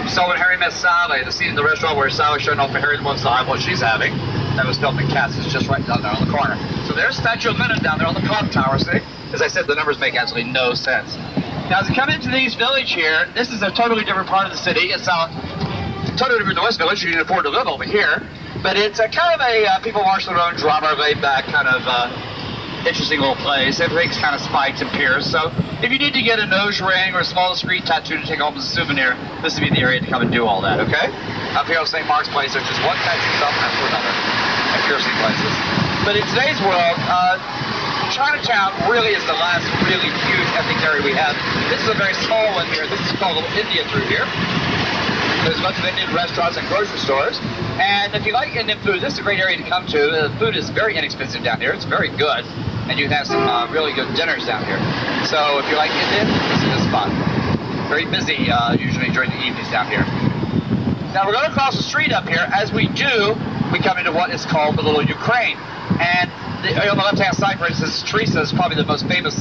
Speaker 4: So when Harry met Sally, the scene in the restaurant where Sally showing off to Harry wants to hide what she's having, that was filmed in Katz's just right down there on the corner. So there's Statue of Lenin down there on the clock tower, see? As I said, the numbers make absolutely no sense. Now, as you come into the East Village here, this is a totally different part of the city. It's totally different than the West Village. You can afford to live over here. But it's a kind of a people march their own drama, laid back kind of interesting little place. Everything's kind of spiked and pierced. So if you need to get a nose ring or a small discreet tattoo to take home as a souvenir, this would be the area to come and do all that, okay? Up here on St. Mark's Place, there's just one tattoo shop after another at piercing places. But in today's world, Chinatown really is the last really huge ethnic area we have. This is a very small one here. This is called Little India through here. There's a bunch of Indian restaurants and grocery stores. And if you like Indian food, this is a great area to come to. The food is very inexpensive down here. It's very good. And you can have some really good dinners down here. So if you like Indian, this is the spot. Very busy usually during the evenings down here. Now we're going to cross the street up here. As we do, we come into what is called the Little Ukraine. And on the left-hand side, for instance, Teresa is probably the most famous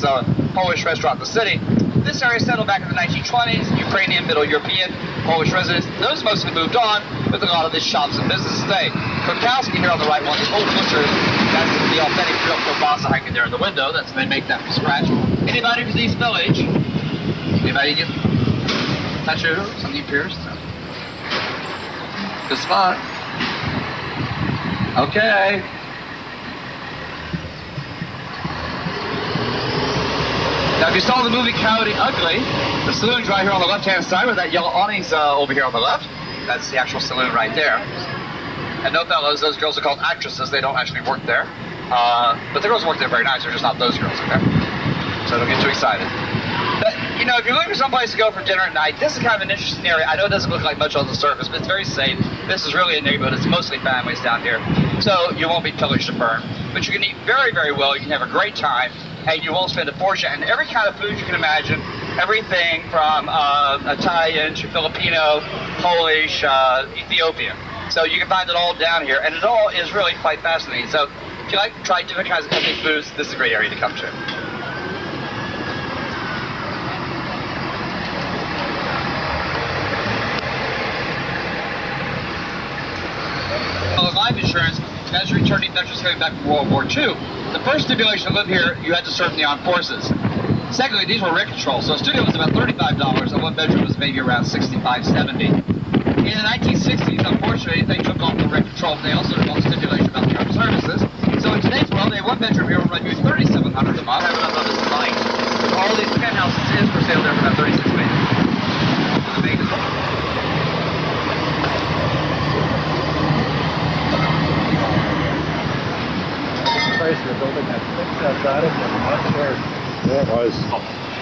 Speaker 4: Polish restaurant in the city. This area settled back in the 1920s, Ukrainian, Middle European, Polish residents. Those mostly moved on, with a lot of the shops and businesses today. Kurkowski here on the right one, the old butcher, that's the authentic real kielbasa hanging there in the window. That's they make that from scratch. Anybody from the East Village? Anybody get tattoo? Something pierced? Good spot. Okay. Now, if you saw the movie Coyote Ugly, the saloon's right here on the left-hand side with that yellow awnings over here on the left. That's the actual saloon right there. And no, fellows, those girls are called actresses. They don't actually work there. But the girls work there very nice. They're just not those girls, okay? So don't get too excited. But, you know, if you're looking for someplace to go for dinner at night, this is kind of an interesting area. I know it doesn't look like much on the surface, but it's very safe. This is really a neighborhood. It's mostly families down here. So you won't be pillaged and burned. But you can eat very, very well. You can have a great time, and you won't spend a fortune. And every kind of food you can imagine, everything from Italian to Filipino, Polish, Ethiopian. So you can find it all down here, and it all is really quite fascinating. So if you like to try different kinds of ethnic foods, this is a great area to come to. Life insurance, as returning veterans coming back from World War II. The first stipulation to live here, you had to serve in the armed forces. Secondly, these were rent controls, so a studio was about $35, and one bedroom was maybe around $65, $70. In the 1960s, unfortunately, they took off the rent control, but they also took off stipulation about the armed services. So in today's world, a one bedroom here will run you $3,700 a month. Have it up on this night. All these penthouses is for sale there for about $36 million.
Speaker 1: They're building that six outside of them. I'm not sure where it was.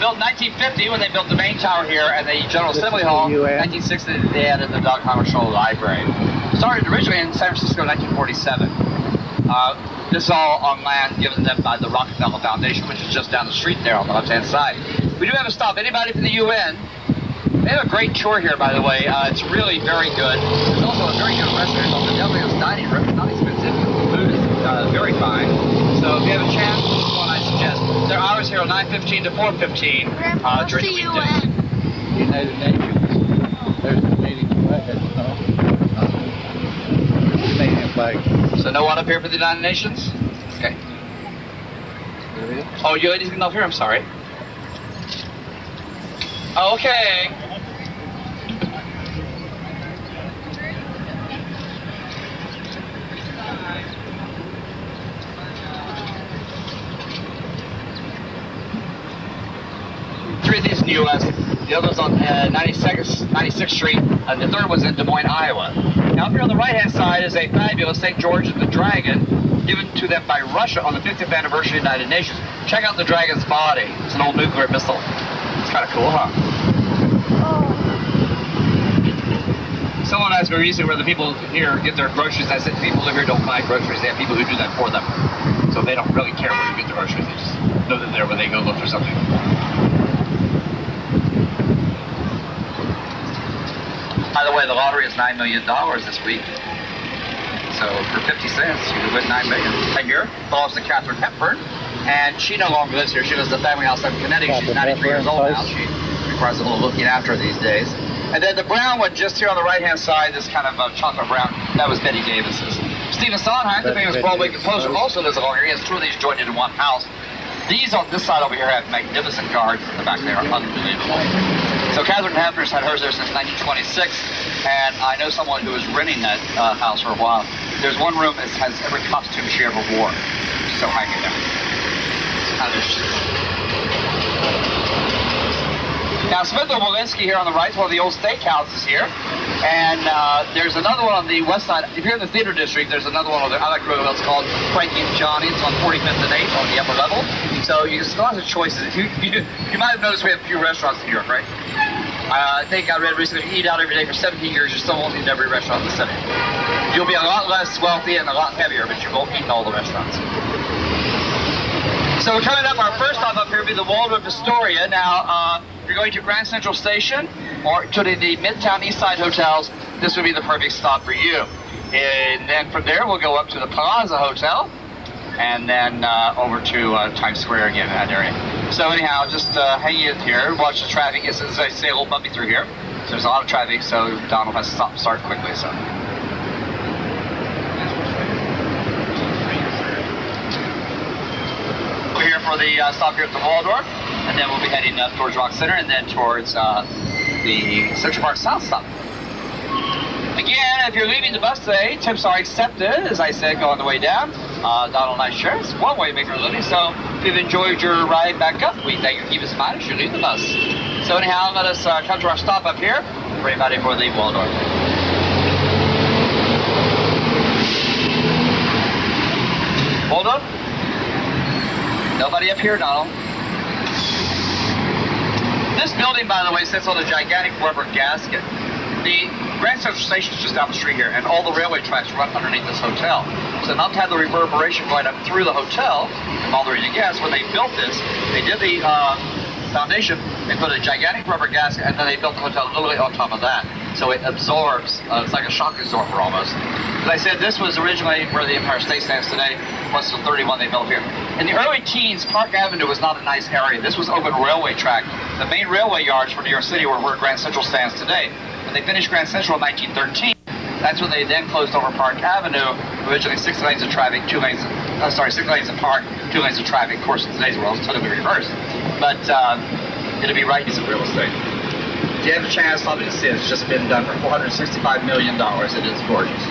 Speaker 4: Built in 1950 when they built the main tower here and the General Assembly Hall. 1960 they added the Doug Hammarskjöld Library. Started originally in San Francisco in 1947. This is all on land given them by the Rockefeller Foundation, which is just down the street there on the left-hand side. We do have a stop. Anybody from the UN? They have a great tour here, by the way. It's really very good. There's also a very good restaurant called the Devil's Dining Room. It's not expensive. The food is very fine. So if you have a chance, this is what I suggest. Their hours here are 9:15 to 4:15 during the weekdays.
Speaker 1: United Nations. There's the Canadian flag. No. Canadian flag.
Speaker 4: So no one up here for the United Nations? Okay. Oh, you ladies can up here? I'm sorry. Okay. Three of these in the U.S. The other one's on 96th Street, and the third one's in Des Moines, Iowa. Now up here on the right-hand side is a fabulous St. George the Dragon, given to them by Russia on the 50th anniversary of the United Nations. Check out the dragon's body. It's an old nuclear missile. It's kind of cool, huh? Someone asked me recently where the people here get their groceries. I said people live here don't buy groceries. They have people who do that for them. So they don't really care where you get the groceries. They just know that they're when they go look for something. By the way, the lottery is $9 million this week. So for 50 cents, you could win $9 million. That year belongs to Katharine Hepburn, and she no longer lives here. She lives at the family house up in Connecticut. She's 93 years old now. She requires a little looking after these days. And then the brown one just here on the right-hand side, this kind of chocolate brown, that was Betty Davis's. Stephen Sondheim, the famous Broadway composer, also lives along here. He has two of these joined into one house. These on this side over here have magnificent gardens in the back there, unbelievable. So Katharine Hepburn's had hers there since 1926, and I know someone who was renting that house for a while. There's one room that has every costume she ever wore. She's so hanging there. It's kind of interesting. Now, Smith and Walensky here on the right is one of the old steakhouses here. And there's another one on the west side. If you're in the theater district, there's another one over there. I like really well. It's called Frankie and Johnny. It's on 45th and 8th on the upper level. So you have lots of choices. You might have noticed we have a few restaurants in New York, right? I think I read recently, if you eat out every day for 17 years, you still won't eat in every restaurant in the city. You'll be a lot less wealthy and a lot heavier, but you won't eat in all the restaurants. So we're coming up, our first stop up here will be the Waldorf Astoria. Now, if you're going to Grand Central Station or to the Midtown East Side hotels, this would be the perfect stop for you. And then from there, we'll go up to the Plaza Hotel, and then over to Times Square again in that area. So anyhow, just hang in here, watch the traffic. As I say, a little bumpy through here. So there's a lot of traffic, so Donald has to start quickly. So. We're here for the stop here at the Waldorf, and then we'll be heading up towards Rock Center and then towards the Central Park South stop. Thank you. Again, if you're leaving the bus today, tips are accepted. As I said, go on the way down. Donald Nice Shirts, one-way maker living. So if you've enjoyed your ride back up, we thank you for keeping us in mind as you leave the bus. So anyhow, let us come to our stop up here. Ready about it before we leave Waldorf. Waldorf? Nobody up here, Donald. This building, by the way, sits on a gigantic rubber gasket. The Grand Central Station is just down the street here, and all the railway tracks run underneath this hotel. So not to have the reverberation going up through the hotel, and all the reason gas, when they built this, they did the foundation, they put a gigantic rubber gasket, and then they built the hotel literally on top of that. So it absorbs, it's like a shock absorber almost. As I said, this was originally where the Empire State stands today. Once the 31 they built here. In the early teens, Park Avenue was not a nice area. This was open railway track. The main railway yards for New York City were where Grand Central stands today. When they finished Grand Central in 1913, that's when they then closed over Park Avenue. Originally 6 lanes of traffic, 6 lanes of park, 2 lanes of traffic. Of course, in today's world, it's totally reversed. But it'll be right piece of real estate. If you have a chance, stop in to see it. It's just been done for $465 million. It is gorgeous.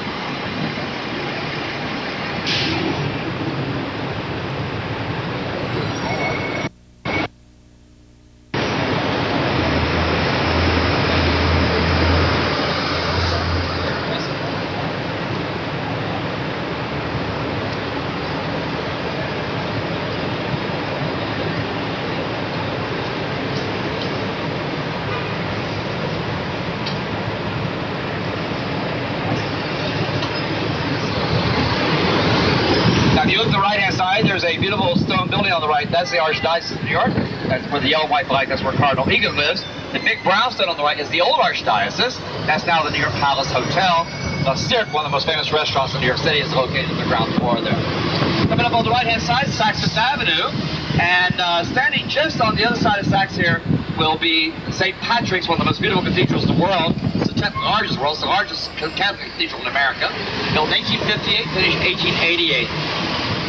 Speaker 4: If you look at the right-hand side, there's a beautiful stone building on the right. That's the Archdiocese of New York. That's where the yellow and white flag, that's where Cardinal Egan lives. The big brownstone on the right is the old Archdiocese. That's now the New York Palace Hotel. The Cirque, one of the most famous restaurants in New York City, is located on the ground floor there. Coming up on the right-hand side, Saks Fifth Avenue. And standing just on the other side of Saks here will be St. Patrick's, one of the most beautiful cathedrals in the world. It's the 10th largest world. It's the largest Catholic cathedral in America. Built in 1858, finished 1888.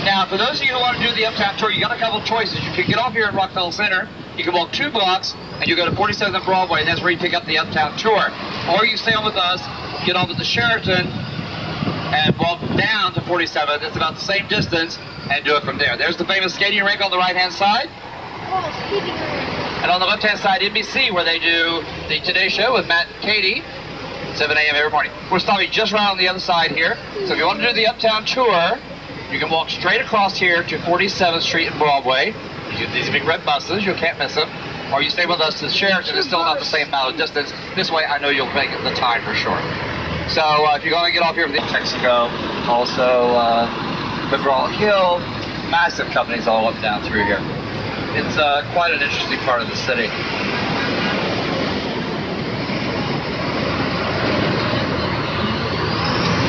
Speaker 4: Now, for those of you who want to do the Uptown Tour, you got a couple of choices. You can get off here at Rockefeller Center. You can walk 2 blocks, and you go to 47th and Broadway, and that's where you pick up the Uptown Tour. Or you can stay on with us, get on with the Sheraton, and walk down to 47th. It's about the same distance, and do it from there. There's the famous skating rink on the right-hand side. And on the left-hand side, NBC, where they do the Today Show with Matt and Katie, 7 a.m. every morning. We're stopping just right on the other side here. So if you want to do the Uptown Tour, you can walk straight across here to 47th Street and Broadway. These big red buses, you can't miss them. Or you stay with us to Sheraton, it's still not the same amount of distance. This way, I know you'll make it the time for sure. So if you're going to get off here for the Texaco, also McGraw Hill, massive companies all up and down through here. It's quite an interesting part of the city.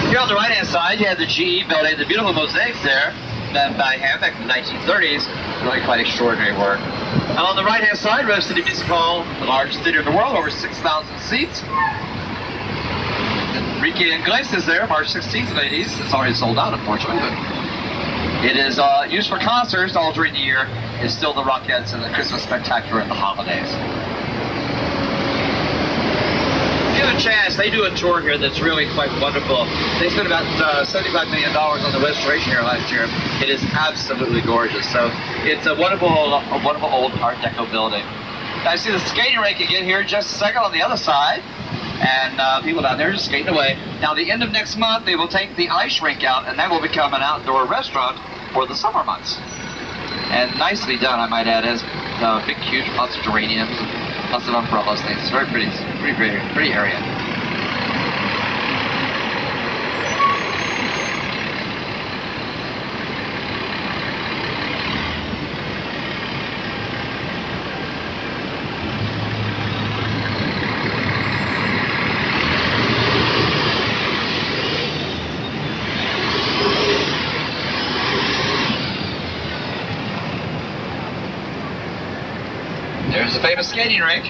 Speaker 4: Here on the right-hand side, you have the GE building, the beautiful mosaics there, done by hand back in the 1930s. Really quite extraordinary work. And on the right-hand side, Rose City Music Hall, the largest theater in the world, over 6,000 seats. Enrique Iglesias there, March 16th, ladies. It's already sold out, unfortunately, but it is used for concerts all during the year. It's still the Rockettes and the Christmas Spectacular and the holidays. If you have a chance, they do a tour here that's really quite wonderful. They spent about $75 million on the restoration here last year. It is absolutely gorgeous. So it's a wonderful old Art Deco building. Now, I see the skating rink again here just a second on the other side. And people down there just skating away. Now, the end of next month, they will take the ice rink out, and that will become an outdoor restaurant for the summer months. And nicely done, I might add. It has big, huge pots of geraniums, lots of umbrellas, things. It's very pretty, pretty area. There's the famous skating rink.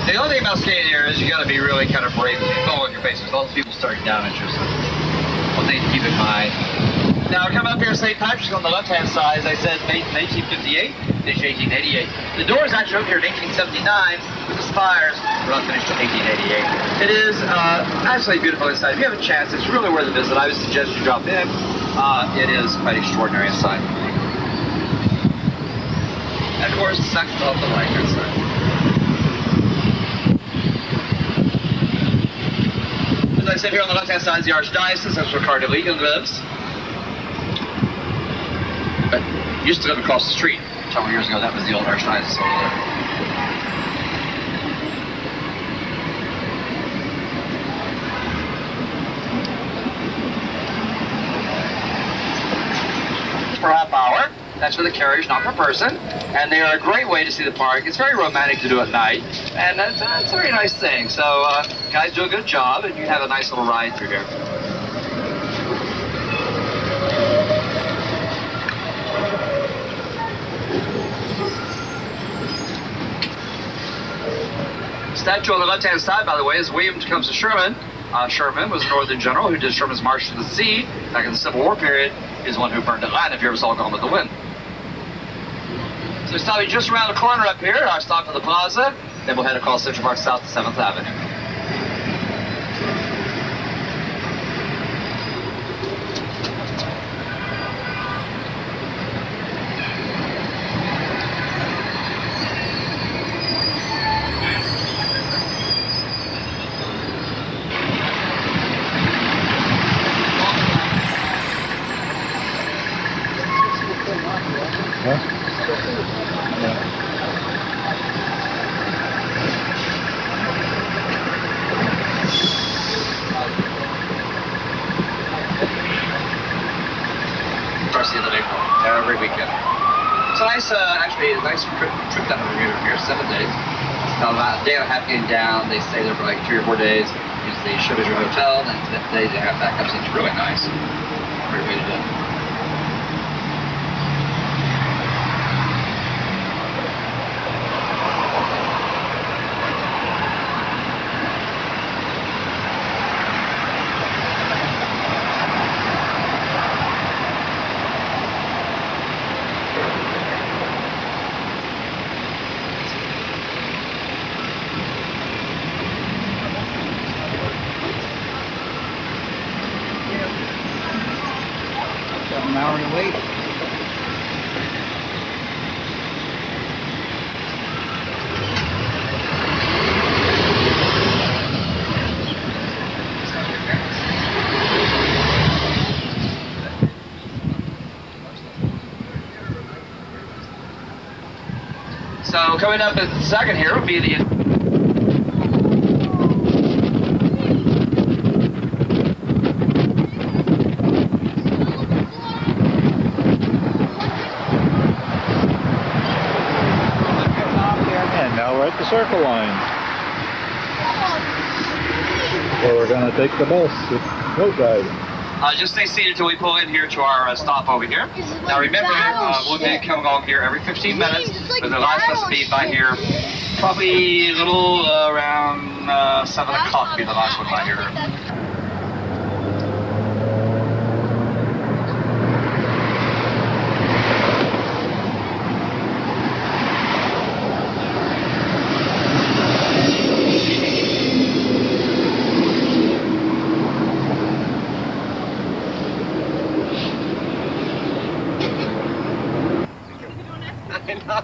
Speaker 4: The only thing about skating here is you got to be really kind of brave. You fall on your face. There's all those people starting down at you. So one thing to keep in mind. Now, come up here, St. Patrick's on the left-hand side, as I said, made in 1858, finished 1888. The doors actually opened here in 1879, but the spires were not finished until 1888. It is absolutely beautiful inside. If you have a chance, it's really worth a visit. I would suggest you drop in. It is quite extraordinary inside. And of course, second off the right-hand side. As I said, here on the left-hand side is the Archdiocese. That's where Cardinal Egan lives. But used to live across the street. Several years ago, that was the old Archdiocese over there. Per half hour. That's for the carriage, not per person. And they are a great way to see the park. It's very romantic to do at night. And that's a very nice thing. So, guys do a good job, and you have a nice little ride through here. Statue on the left-hand side, by the way, is William Tecumseh Sherman. Sherman was a Northern general who did Sherman's March to the Sea back in the Civil War period. He's the one who burned Atlanta, if you ever saw Gone with the Wind. So stopping just around the corner up here, our stop at the plaza, then we'll head across Central Park South to 7th Avenue.
Speaker 1: Huh? Yeah.
Speaker 4: First of April, every weekend. It's a nice, actually, a nice trip down the river here, 7 days. It's about a day and a half getting down. They stay there for like 3 or 4 days. Use the Chevalier Hotel, and then day and a half back up. So it's really nice. Great way to do it.
Speaker 3: An hour to wait.
Speaker 4: So coming up in second here will be the
Speaker 1: And now we're at the Circle Line. Where we're going to take the bus, the boat ride.
Speaker 4: just stay seated until we pull in here to our stop over here. Now remember, we'll be coming along here every 15 minutes, but the last bus will be by here probably a little around 7 o'clock will be the last one by here.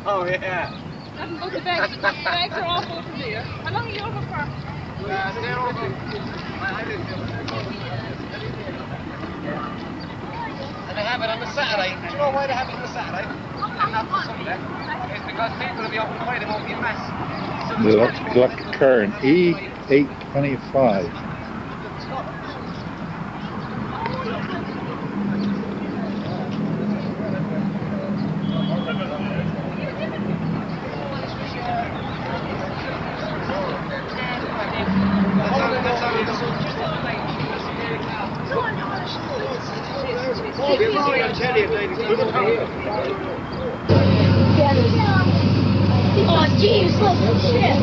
Speaker 7: Oh, yeah.
Speaker 6: The bags are all over there. How long are you over for?
Speaker 7: They're over. And they have it on the Saturday. Do you know why they have it on the Saturday? And not the Sunday? It's because people will be open Friday, won't be a mess. So
Speaker 1: The Black Kern E825.
Speaker 2: Oh, jeez, look, shit.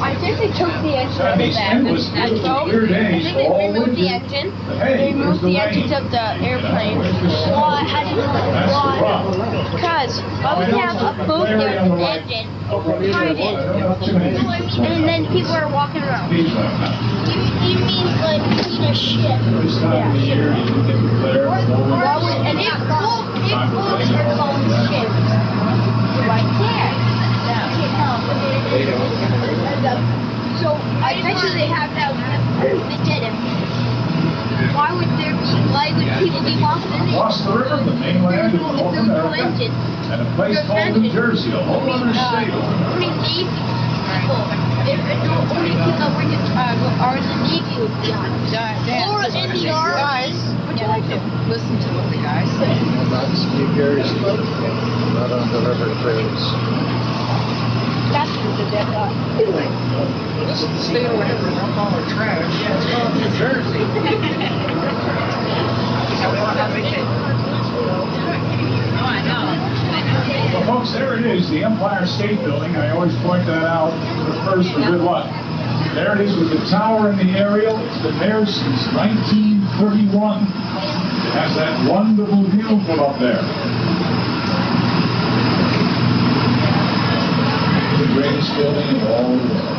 Speaker 6: I think they took the engine out of
Speaker 8: Sandy's
Speaker 6: that.
Speaker 8: end was
Speaker 6: And so,
Speaker 8: clear
Speaker 6: I
Speaker 8: days
Speaker 6: think they
Speaker 8: all
Speaker 6: removed the
Speaker 8: winter.
Speaker 6: engine.
Speaker 8: But hey,
Speaker 6: They removed
Speaker 8: there's
Speaker 6: the
Speaker 8: the
Speaker 6: engines
Speaker 8: rain.
Speaker 6: of the airplane.
Speaker 2: Well, I had to
Speaker 8: That's the problem.
Speaker 6: Because why would you have a boat there with an engine behind it? And then people are walking around.
Speaker 2: You mean like being a ship?
Speaker 8: This time of the year, you can get the glare of the
Speaker 6: Why would, and
Speaker 2: If boats are called ships.
Speaker 6: right there. So
Speaker 2: I bet you they have that. They did it. Why would people be walking in there?
Speaker 8: Across the river, the mainland of
Speaker 2: If
Speaker 8: North
Speaker 2: there's no
Speaker 8: America,
Speaker 2: engine.
Speaker 8: and a place called New Jersey, a whole other state over there.
Speaker 2: Only Navy people. Only people are in the Navy would be on.
Speaker 3: Dan,
Speaker 2: Or in the Army.
Speaker 3: guys, would you like to listen to what the guy said?
Speaker 1: That's New Jersey, not on the river cruise.
Speaker 6: That's what the death of.
Speaker 7: This is the state of whatever they don't call it trash. Yeah, it's called New Jersey.
Speaker 8: Well, folks, there it is, the Empire State Building. I always point that out first for good luck. There it is with the tower and the aerial. It's been there since 1931. It has that wonderful view from up there. The greatest building in all the world.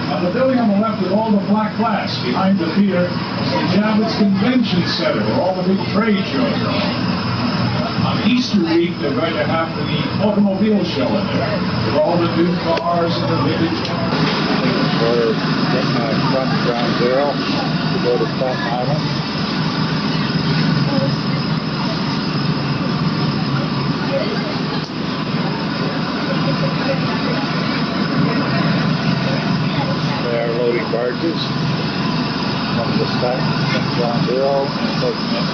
Speaker 8: Now, the building on the left with all the black glass behind the theater is the Javits Convention Center, where all the big trade shows are. On Easter week, they're going to have the automobile show in there, with all the new cars and the vintage cars.
Speaker 1: We're getting from Ground Zero to go to Staten Island. They are loading barges from Ground Zero and taking it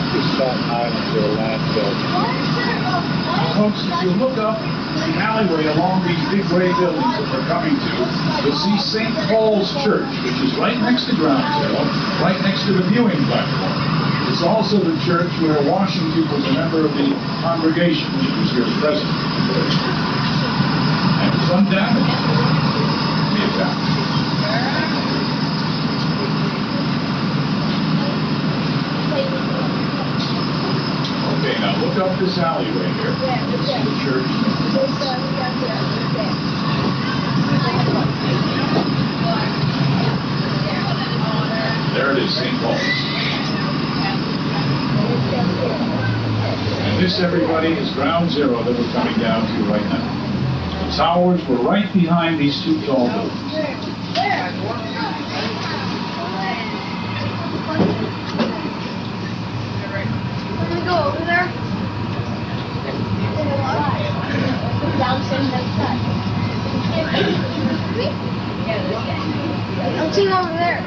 Speaker 1: to Staten Island to a landfill.
Speaker 8: Folks, if you look up the alleyway along these big gray buildings that we're coming to, you'll see St. Paul's Church, which is right next to Ground Zero, right next to the viewing platform. It's also the church where Washington was a member of the congregation when he was here as president. And it's undamaged. Be attacked. Okay, now look up this alleyway here. See the church. There it is, St. Paul's. And this, everybody, is Ground Zero that we're coming down to right now. The towers were right behind these two tall buildings.
Speaker 2: Can we go over there? Downstairs outside. I'm seeing over there.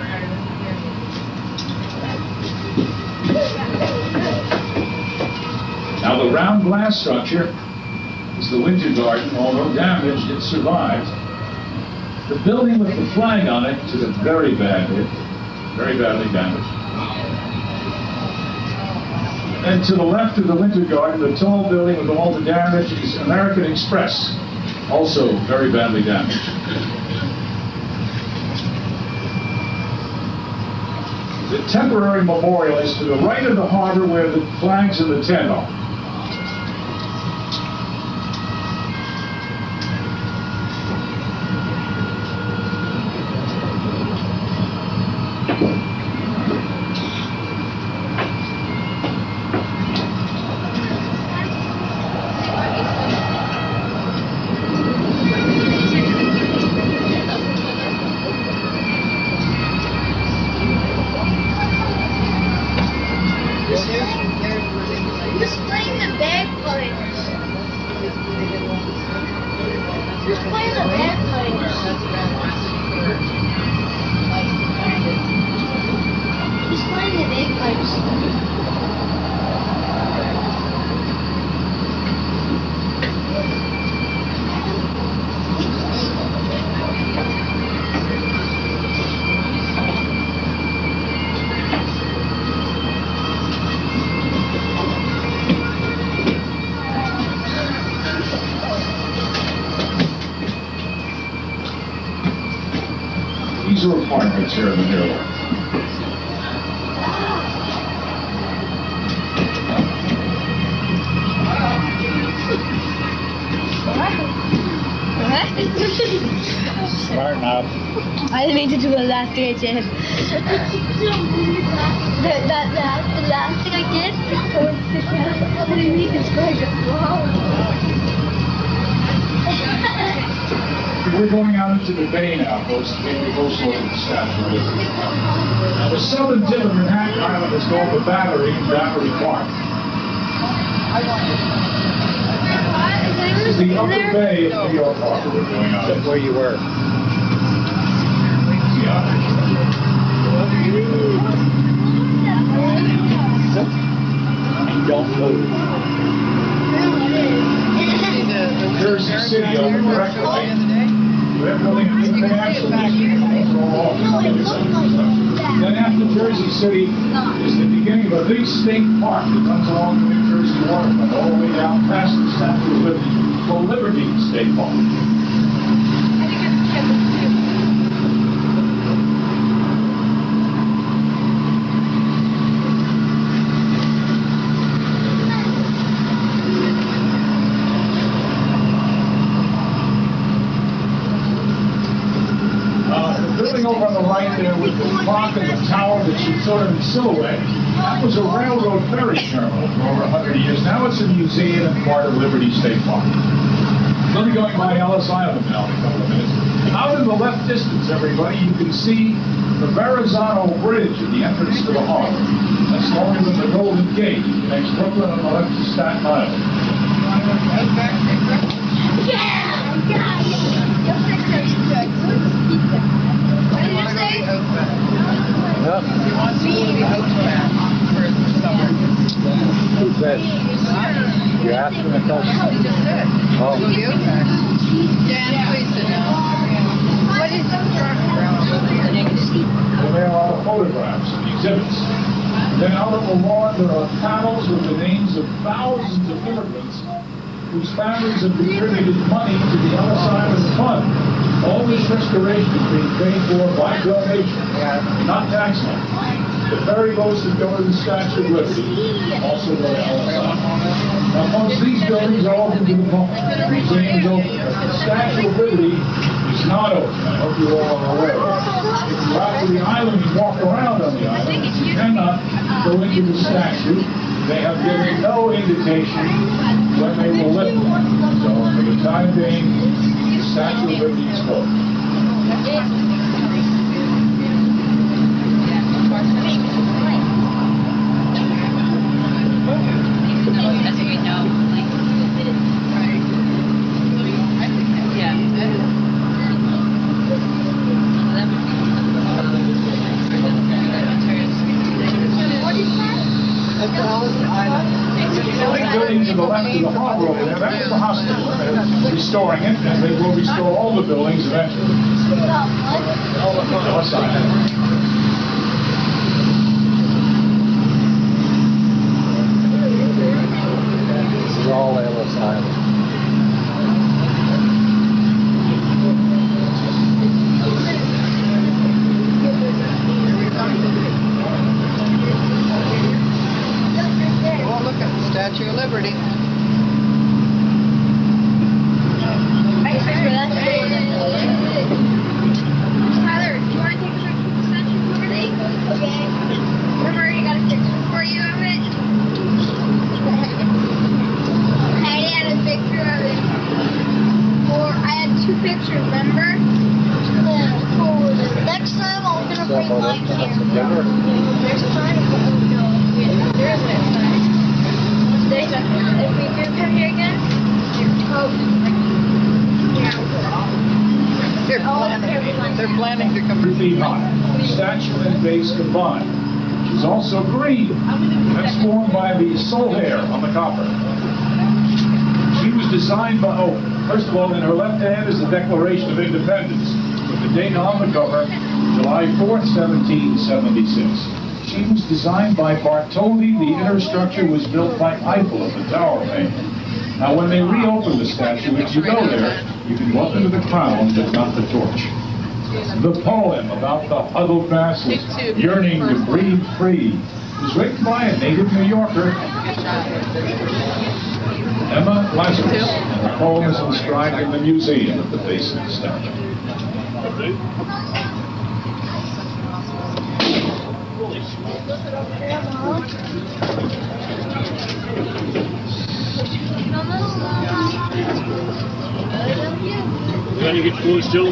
Speaker 8: Now the round glass structure is the Winter Garden. Although damaged, it survived. The building with the flag on it took a very bad hit, very badly damaged. And to the left of the Winter Garden, the tall building with all the damage is American Express, also very badly damaged. The temporary memorial is to the right of the harbor where the flags and the tent are.
Speaker 2: Who's playing the bagpipes? Who's playing the bagpipes? Who's playing the bagpipes?
Speaker 8: that's here in the middle.
Speaker 1: Smart enough.
Speaker 6: I didn't mean to do the last thing I did. The last thing I did was sit down underneath his leg.
Speaker 8: We're going out into the bay now, folks, to get closer to the statue. Now, the southern tip of Manhattan Island is called the Battery in Battery Park. This is the upper bay of New York Harbor we're going out.
Speaker 1: That's where you were. Don't move.
Speaker 8: Jersey City over correctly. We're building an international Then after Jersey City is the beginning of a big state park that comes along the New Jersey waterfront all the way down past the Statue of Liberty, called Liberty State Park. Over on the right there with the clock and the tower that you sort of in silhouette, that was a railroad ferry terminal for over 100 years. Now it's a museum and part of Liberty State Park. We'll be going by Ellis Island now in a couple of minutes. Out in the left distance, everybody, you can see the Verrazano Bridge at the entrance to the harbor. That's longer than the Golden Gate. It connects Brooklyn on the left to Staten Island.
Speaker 6: What did you say?
Speaker 1: Yep.
Speaker 3: He wants to go to the Outback for summer.
Speaker 1: Who said? You asked him to tell
Speaker 3: He just said.
Speaker 1: Oh.
Speaker 3: Go to the Outback. Dan, please sit down.
Speaker 6: What is
Speaker 8: Well, there are a lot of photographs and exhibits. Then out on the lawn, there are panels with the names of thousands of immigrants whose families have contributed money to the Ellis Island Fund. All this restoration is being paid for by donation, not tax money. The ferry boats that go to the Statue of Liberty also go to Ellis Island. Now, folks, these buildings are open to the public. The museum is open. The Statue of Liberty is not open. I hope you all are aware. If you go out to the island and walk around on the island, you cannot go into the statue. They have given no indication when they will lift it. So, for the time being, the Statue of Liberty is closed. Building to the left of the harbor over there, that's the hospital. They're restoring it, and they will restore all the buildings eventually. Ellis Island.
Speaker 1: This is all Ellis Island.
Speaker 3: Oh, look at the Statue of Liberty.
Speaker 6: Tyler, do you want to take a picture of the Statue of Liberty? Okay. Remember, I got a picture for you of it? I had a picture of it. Or I had two pictures, remember? For the next time, I'm going to bring my camera. Next time? No. There is next time. If we do come here again,
Speaker 3: They're planning to come.
Speaker 8: 3 feet high. Statue and base combined. She's also green. That's formed by the soul hair on the copper. She was designed by, first of all, in her left hand is the Declaration of Independence, with the date on the cover, July 4th, 1776. She was designed by Bartholdi. The inner structure was built by Eiffel of the Tower fame. Now, when they reopened the statue, if you go there, you can go up into the crown, but not the torch. The poem about the huddled masses yearning to breathe free was written by a native New Yorker, Emma Lazarus, and the poem is inscribed in the museum at the base of the statue.
Speaker 9: You want to get close, Joe?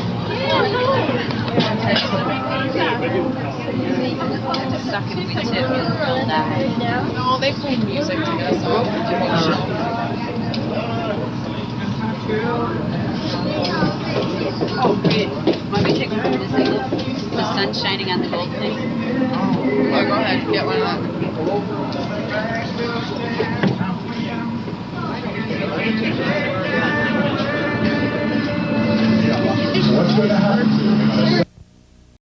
Speaker 3: No, they play music together, so
Speaker 10: Oh, great. Want me to take one of this thing? The sun shining on the gold thing?
Speaker 3: oh, go ahead, get one of them.
Speaker 8: So what's going to happen?